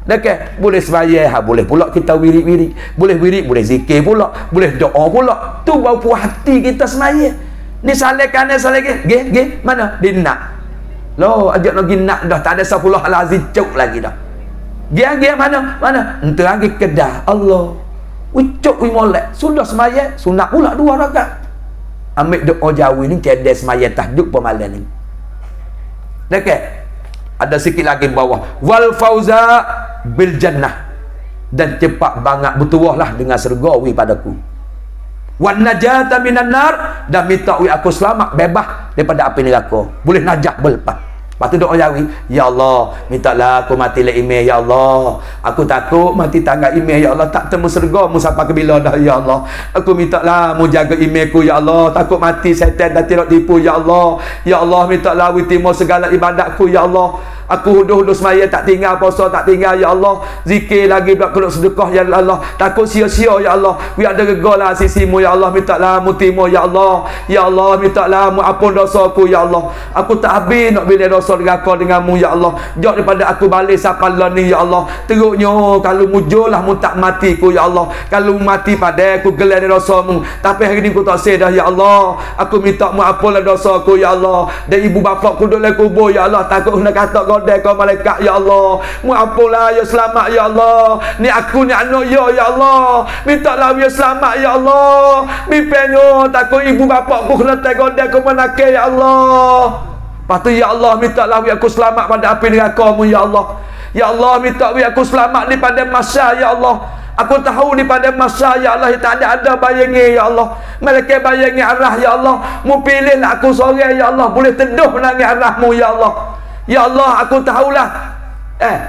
Okey, boleh sembahyang, boleh pula kita wirid-wirid, boleh wirid, boleh zikir pula, boleh doa pula. Tu bau puas hati kita sembahyang. Ni salat kanan salat nggih, mana? Dinak. Loh, ajak nak nak dah tak ada sapuluh lazim cuk lagi dah. Dia mana? Ente lagi kedah. Allah. Ucuk wi molek. Sudah sembahyang, sunat pula 2 rakaat. Ambil doa jawi ni cedek sembahyang tahajud pemalan ni. Okey. Ada sikit lagi bawah. Wal fauza bil jannah. dan cepat banget bertuahlah dengan surga wi padaku. Wan najata minan nar, dan minta wi aku selamat bebas daripada api neraka. Boleh najah berlepas. Lepas tu doa jawi, ya Allah, mintalah aku mati le imeh ya Allah. Aku takut mati tangga imeh ya Allah, tak temu surga mu sampai ke bila dah ya Allah. Aku mintalah mu jaga imehku ya Allah, takut mati setan dan tidak tipu ya Allah. Ya Allah, mintalah wi timur segala ibadatku ya Allah. Aku huduh-huduh semaya tak tinggal, puasa tak tinggal ya Allah. Zikir lagi buat keluk sedekah ya Allah. Takut sia-sia ya Allah. Wi ada regalah sisimu ya Allah, mintalah mu timur ya Allah. Ya Allah, mintalah mu ampun dosaku ya Allah. Aku tak habis nak bila dosa neraka denganmu ya Allah. Jauh daripada aku balik sapalah ni ya Allah. Teruknya kalau mujurlah mu tak matiku ya Allah. Kalau mati pada aku gelar dosamu, tapi hari ni aku tak sedar ya Allah. Aku minta mu ampunlah dosaku ya Allah. Dan ibu bapa aku duduk dalam kubur ya Allah, takut nak kata godai kau malaikat ya Allah. Mu ampunlah ya, selamat ya Allah. Ni aku ni anak ya Allah. Mintalah ya selamat ya Allah. Mimpinya takut ibu bapa aku kena godai kau manake ya Allah. Lepas tu ya Allah, mintalah aku selamat pada api neraka-Mu ya Allah. Ya Allah, minta aku selamat daripada masa ya Allah. Aku tahu daripada masa ya Allah tak ada bayangi ya Allah. Malaikat bayangi arah ya Allah. Mu pilihlah aku seorang ya Allah, boleh teduh nang arah-Mu ya Allah. Ya Allah, aku tahulah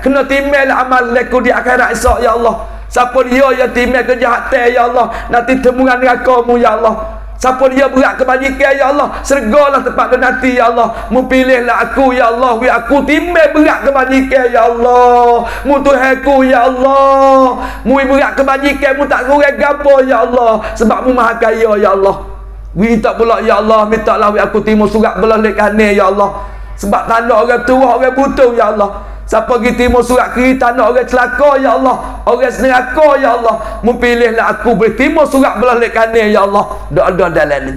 kena timbal amal aku di akhirat esok ya Allah. Siapa dia yang timbal kejahatan ya Allah, nanti temuan neraka-Mu ya Allah. Siapa dia berat kebajikan ya Allah, sergalah tempat dia nanti ya Allah. Mu pilihlah aku ya Allah, aku timbal berat kebajikan ya Allah. Mu Tuhanku ya Allah. Mu berat kebajikan, mu tak kurang gapo ya Allah, sebab mu maha kaya ya Allah. Minta pula ya Allah, mintalah aku timur surat belah lek kanan ya Allah. Sebab tanda orang tua, orang butuh ya Allah. Siapa pergi timur surat kiri, tanda orang celaka ya Allah, orang neraka ya Allah. Mu pilihlah aku boleh timur surat belah lek kanan ya Allah. Doa-doa dalam ni.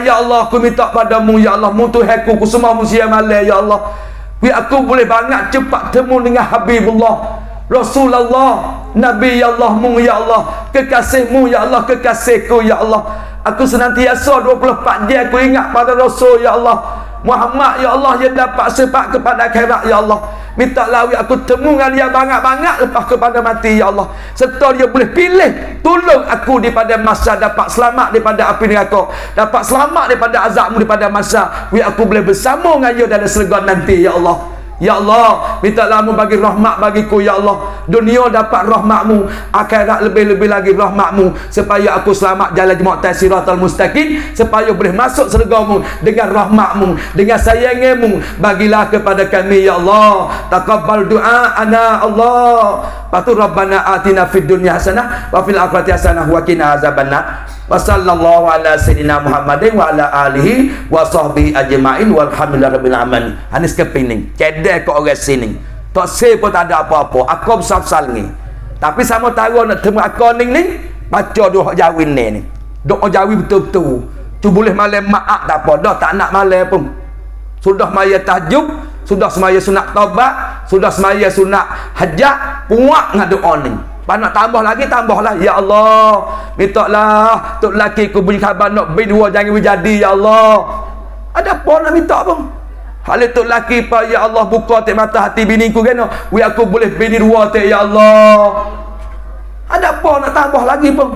Ya Allah, aku minta padamu ya Allah, mu Tuhanku, ku semua manusia malam ya Allah. Aku boleh banyak cepat temu dengan Habibullah Rasulullah, Nabi ya Allah mu ya Allah, kekasihmu ya Allah, kekasihku ya Allah. Aku senantiasa 24 jam aku ingat pada Rasul ya Allah Muhammad ya Allah, yang dapat sifat kepada akhirat ya Allah. Mintalah aku temu dengan dia banyak-banyak lepas kepada mati ya Allah. Serta dia boleh pilih tolong aku daripada masa, dapat selamat daripada api neraka, dapat selamat daripada azab-Mu daripada masa. Aku boleh bersama dengan dia dalam surga nanti ya Allah. Ya Allah, mintalah Mu bagi rahmat bagiku ya Allah. Dunia dapat rahmat-Mu, akhirat lebih-lebih lagi rahmat-Mu, supaya aku selamat jalan jemaah siratal mustaqim, supaya boleh masuk surga-Mu dengan rahmat-Mu, dengan sayang-Mu. Bagilah kepada kami ya Allah. Taqabbal du'a ana Allah. Patu Rabbana atina fid dunya hasanah wa fil akhirati hasanah wa qina azabannar. Wa sallallahu ala sayyidina Muhammadin wa ala alihi wa sahbihi ajma'in walhamdulillahi rabbil alamin. Hanis kepining cedek ke orang sini tak say pun tak ada apa-apa, aku besar-besar ni, tapi sama taruh nak temu aku ni baca doa jawi ni doa jawi betul-betul tu boleh malam maaf tak apa dah, tak nak malam pun. Sudah semaya tahajud, sudah semaya sunat taubat, sudah semaya sunat hajat, puak dengan doa ni. Pak nak tambah lagi, tambahlah ya Allah. Mintalah tok laki ku bunyi khabar nak bin dua jangan jadi ya Allah. Ada apa nak minta pun. Hal tok laki pa ya Allah, buka tek mata hati bini ku kan. Aku boleh bini dua tek ya Allah. Ada apa nak tambah lagi pun.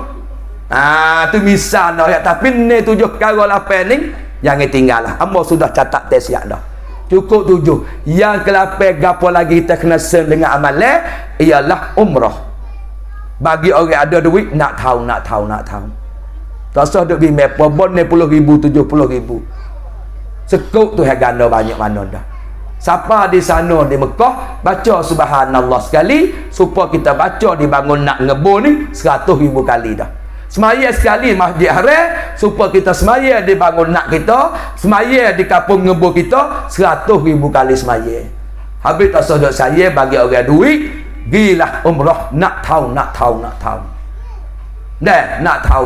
Tu misal dah ya, tapi ni 7 perkara 8 ni jangan tinggal lah. Hamba sudah catat tes siap dah. Cukup 7. Yang ke-8 gapo lagi kita kena sen dengan amalan ialah umrah. Bagi orang ada duit, nak tahu. Tak usah duk bimbang bon ni 10,000, 70,000. Sekut tu harga banyak mana dah. Siapa di sana di Mekah baca subhanallah sekali, supaya kita baca di bangun nak ngebur ni 100,000 kali dah. Semaya sekali Masjid Haram, supaya kita semaya di bangun nak kita, semaya di kampung ngebur kita 100,000 kali semaya. Habis tak usah duk saya bagi orang duit. Gilah umrah, nak tahu. Dah, nak tahu.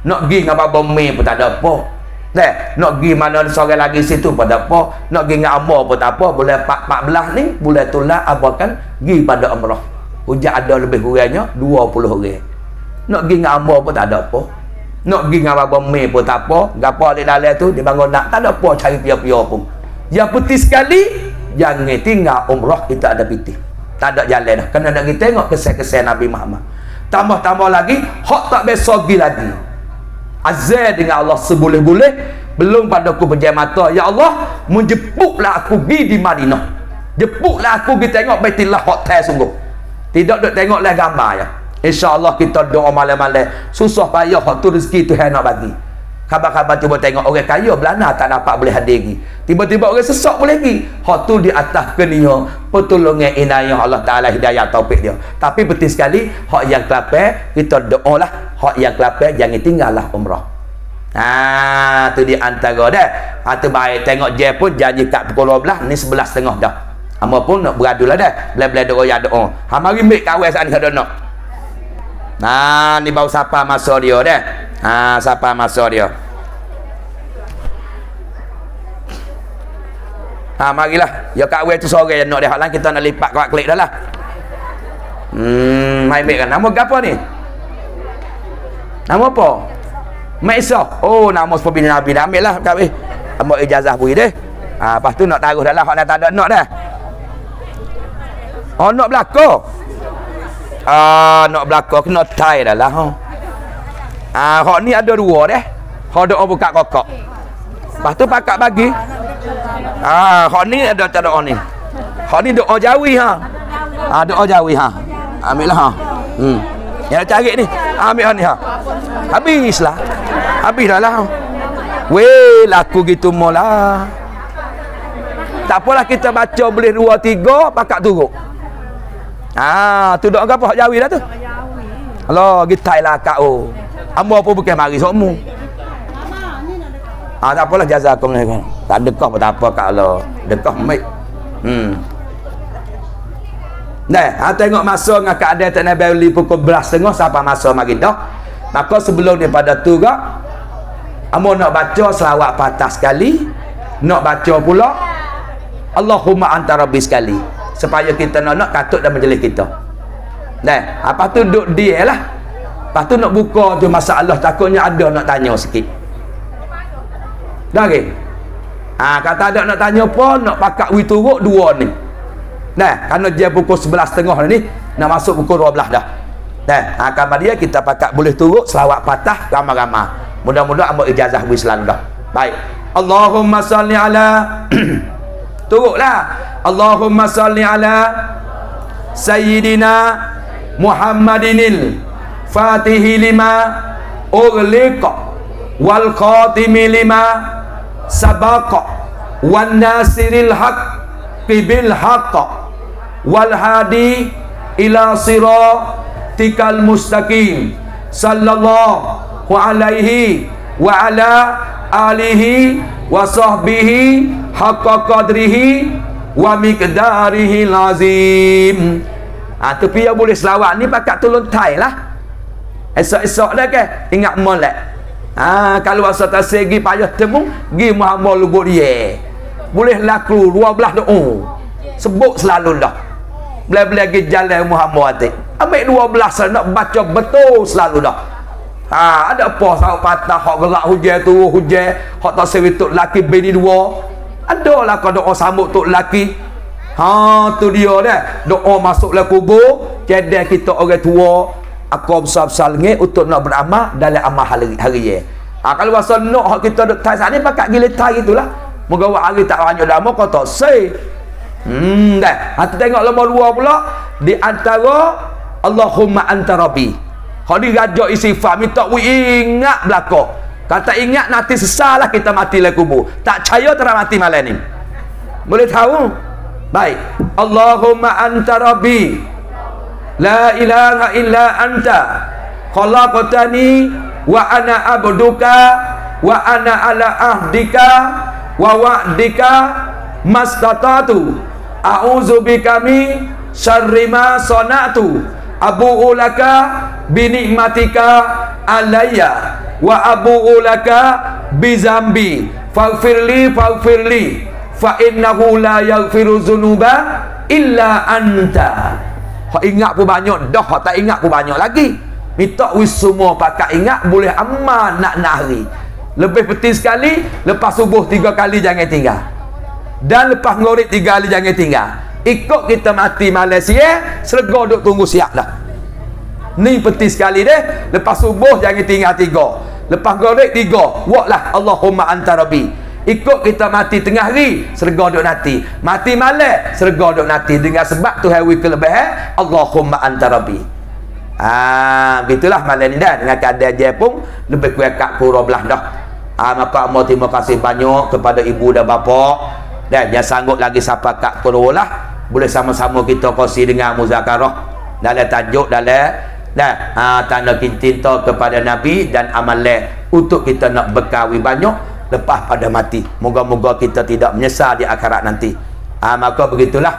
Nak pergi dengan Baba Mi pun tak ada apa. Dah, nak pergi mana seorang lagi situ pun tak apa. Nak pergi dengan Amba pun tak apa. Boleh 14 ni, boleh tolak abakan pergi pada umrah. Hujat ada lebih kurangnya 20 orang. Nak pergi dengan Amba pun tak ada apa. Nak pergi dengan Baba Mi pun tak apa. Gapa di dalam tu dibangun nak, tak ada apa cari pia-pia pun. Yang putih sekali, jangan tinggal umrah kita ada pitih. tak ada jalan dah. Kena nak kita tengok kesan-kesan Nabi Muhammad. Tambah-tambah lagi, hak tak biasa lagi. Azal dengan Allah seboleh-boleh, belum pada aku pejam mata, ya Allah, menjepuklah aku pergi di Madinah. Jepuklah aku pergi tengok Baitullah hotel sungguh. Tidak duk tengoklah gambar ya. Insya-Allah kita doa malam-malam. Susah payah hak tu rezeki Tuhan nak bagi. Khabar-khabar cuba tengok orang kaya belana tak dapat boleh hadir lagi. Tiba-tiba orang sesak boleh lagi. Hak tu di atas kenia pertolongan inayah Allah Taala, hidayah taufik dia. Tapi penting sekali hak yang kelapa kita doalah, hak yang kelapa jangan tinggallah umrah. Tu di antara dah. Tu baik tengok je pun janji kat pukul 12 ni 11.30 dah. Hama pun nak beradu lah dah. Belah-belah doa ya doa. Mari ambil kawan saat ni kada nak. Ni bau siapa masa dia dah. Siapa masa dia. Marilah. Ya kawan tu sore nak dia. Hal lain kita nak lipat klik dah lah. Mai ambil kan. Nama apa ni? Nama apa? Mak Isa. Oh, nama sepupu Nabi dah ambil lah. Ambil ijazah bui deh. Lepas tu nak taruh dah lah. Hak dah tak ada nak dah. Oh, nak belakang. Nak belakang kena tie dah lah. Hak ni ada dua dah. Hak doa buka kokok. Lepas tu pakak bagi. Hak ni ada tak doa ni. Hak ni doa Jawi doa Jawi Ambil lah yang cari ni. Ambil ni Habislah. Habis dah lah. Weh, laku gitu mola. Tak apalah kita baca boleh 2-3 pakak turut. Tu doa apa hak Jawi dah tu? Allah gitai lah kau. Amba apa bukan mari sokmu. Tak apalah jazakumullah. Tak dekah pun tak apa kat Allah. Dekah mic. Tengok masa dengan keadaan tak Nabi beli pukul 11.30 sampai masa mari dah. Maka sebelum daripada tu gak amba nak baca selawat patah sekali, nak baca pula Allahumma anta rabbi sekali, supaya kita nak katut dalam majlis kita. Apa tu duduk dia lah. Lepas tu nak buka tu masalah, takutnya ada nak tanya sikit. Dah ke? Kata ada nak tanya apa, nak pakak wi turut dua ni. Kerana dia pukul 11.30 ni, nak masuk pukul 12 dah. Kabar dia kita pakak boleh turut selawat patah ramai-ramai. Mudah-mudahan ambil ijazah wi selalu dah. Baik. Allahumma salli ala turutlah. Allahumma salli ala Sayyidina Muhammadinil Fatihi lima ughliqa wal khatimi lima sabaqa wan nasiril haqqi bil haqq wal hadi ila siratikal mustaqim sallallahu alaihi wa ala alihi wa sahbihi haqqa qadrihi wa miqdarihi lazim. Tapi yang boleh selawat ni pakat tolong tai lah. Esok-esok dah ke ingat molek. Kalau masa tak segi payah temu gi Muhammad lubuk dia. Boleh laku 12 doa. Sebut selalu dah. Bila-bila gi jalan Muhammad atik. Ambil 12 nak baca betul selalu dah. Ada apa sahut patah hak gerak hujan tu hujan, hak tak sewi tok laki bini dua. Adalah kau doa sambut tok laki. Tu dia dah. Doa masuklah kubur, cedek kita orang tua, aku besar-besar lengit untuk nak beramal dalam amal hari. Kalau masa nak hak kita duk tai saat ni pakat gila tai itulah. Moga hari tak banyak lama kau tak say. Dah. Tengok nombor 2 pula di antara Allahumma anta rabbi. Hak ni raja istighfar minta ingat belaka. Kata ingat nanti sesalah kita mati dalam kubur. Tak percaya terang mati malam ni. Boleh tahu? Baik. Allahumma anta rabbi. La ilaha illa anta. Khalaqtani wa ana abduka wa ana ala ahdika wa wa'dika mastatatu. A'udzu bika min syarri ma sana'tu. Abu'u laka bi ni'matika alayya wa abu'u laka bi zambi faghfirli fa innahu la yaghfiru dzunuba illa anta. Hak ingat pun banyak dah, hak tak ingat pun banyak lagi. Minta wis semua pakat ingat boleh aman nak hari. Lebih penting sekali lepas subuh 3 kali jangan tinggal. Dan lepas ngorek 3 kali jangan tinggal. ikut kita mati Malaysia, serga duk tunggu siap dah. Ni penting sekali deh. Lepas subuh jangan tinggal 3. Lepas gorek 3. Waklah Allahumma anta rabbi. Ikut kita mati tengah hari, serga duk nanti. Mati malam, serga duk nanti. Dengan sebab tu hari kelebihan Allahumma anta rabbi. Begitulah malam ni dah. Dengan keadaan je pun lebih kurang kat pura belah dah. Maka amal terima kasih banyak kepada ibu dan bapa. Dan yang sanggup lagi siapa kat pura lah, boleh sama-sama kita kongsi dengan muzakarah dalam tajuk dalam tanda cinta kepada Nabi dan amalan untuk kita nak berkahwin banyak lepas pada mati. Moga-moga kita tidak menyesal di akhirat nanti. Maka begitulah.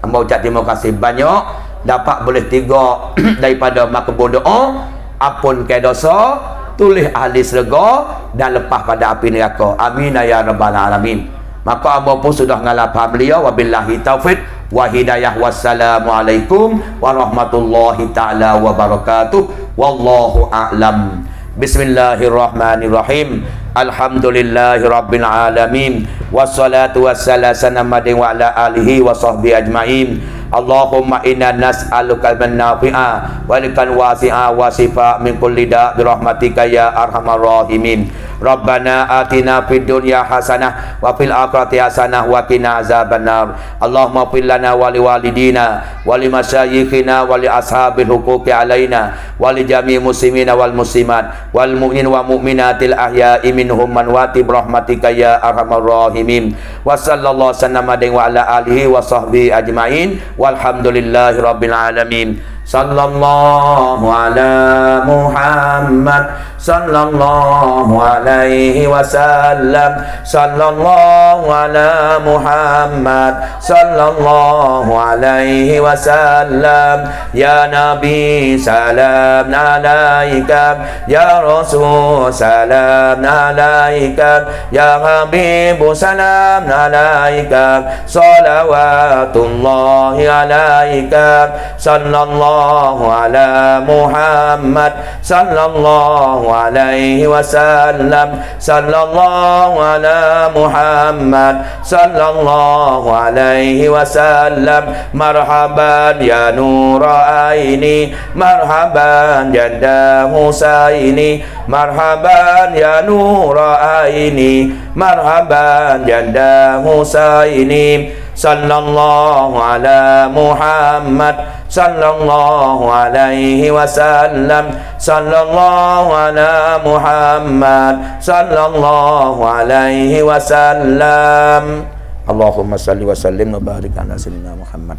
Amba ucap terima kasih banyak. Dapat boleh 3 daripada makbul doa, ampunkan dosa, tulis ahli syurga dan lepas pada api neraka. Amin ya rabbal alamin. Maka amba pun sudah ngalafah beliau. Wabillahi taufiq wa hidayah. Wassalamualaikum warahmatullahi taala wabarakatuh. Wallahu a'lam. Bismillahirrahmanirrahim. Alhamdulillahi rabbil alamin. Wassalatu wassalamu ala alihi wa sahbihi ajma'in. Allahumma inna nas'aluka al nafi'a wa likan wasi'a wa sifa min kulli da' bi rahmatika ya arhamar rahimin. Rabbana atina fid dunya hasanah wa fil akhirati hasanah wa qina azabannar. Allahumma fil lana wa li walidina wa li masyayikhina wa li ashabil huquqi alaina wa li jami'il muslimina wal muslimat wal mu'min wa mu'minatil ahya'i minhum man wati bi rahmatika ya arhamar rahimin. Wa sallallahu sallama wa ala alihi wa sahbihi ajma'in. Walhamdulillahi rabbil alamin. Sallallahu ala Muhammad sallallahu alaihi wasallam. Sallallahu ala Muhammad sallallahu alaihi wasallam. Ya Nabi salam alaika, ya Rasul salam alaika, ya Habib salam alaika, salawatullahi alaika. Sallallahu ala Muhammad sallallahu alaihi wasallam. Sallallahu ala Muhammad sallallahu alaihi wasallam. Marhaban ya nur aini, marhaban jadda Husaini, marhaban ya nur aini, marhaban jadda Husaini. Sallallahu ala Muhammad sallallahu alaihi wasallam. Sallallahu ala Muhammad sallallahu alaihi wasallam. Allahumma salli wa sallim wa barik ala sayyidina Muhammad.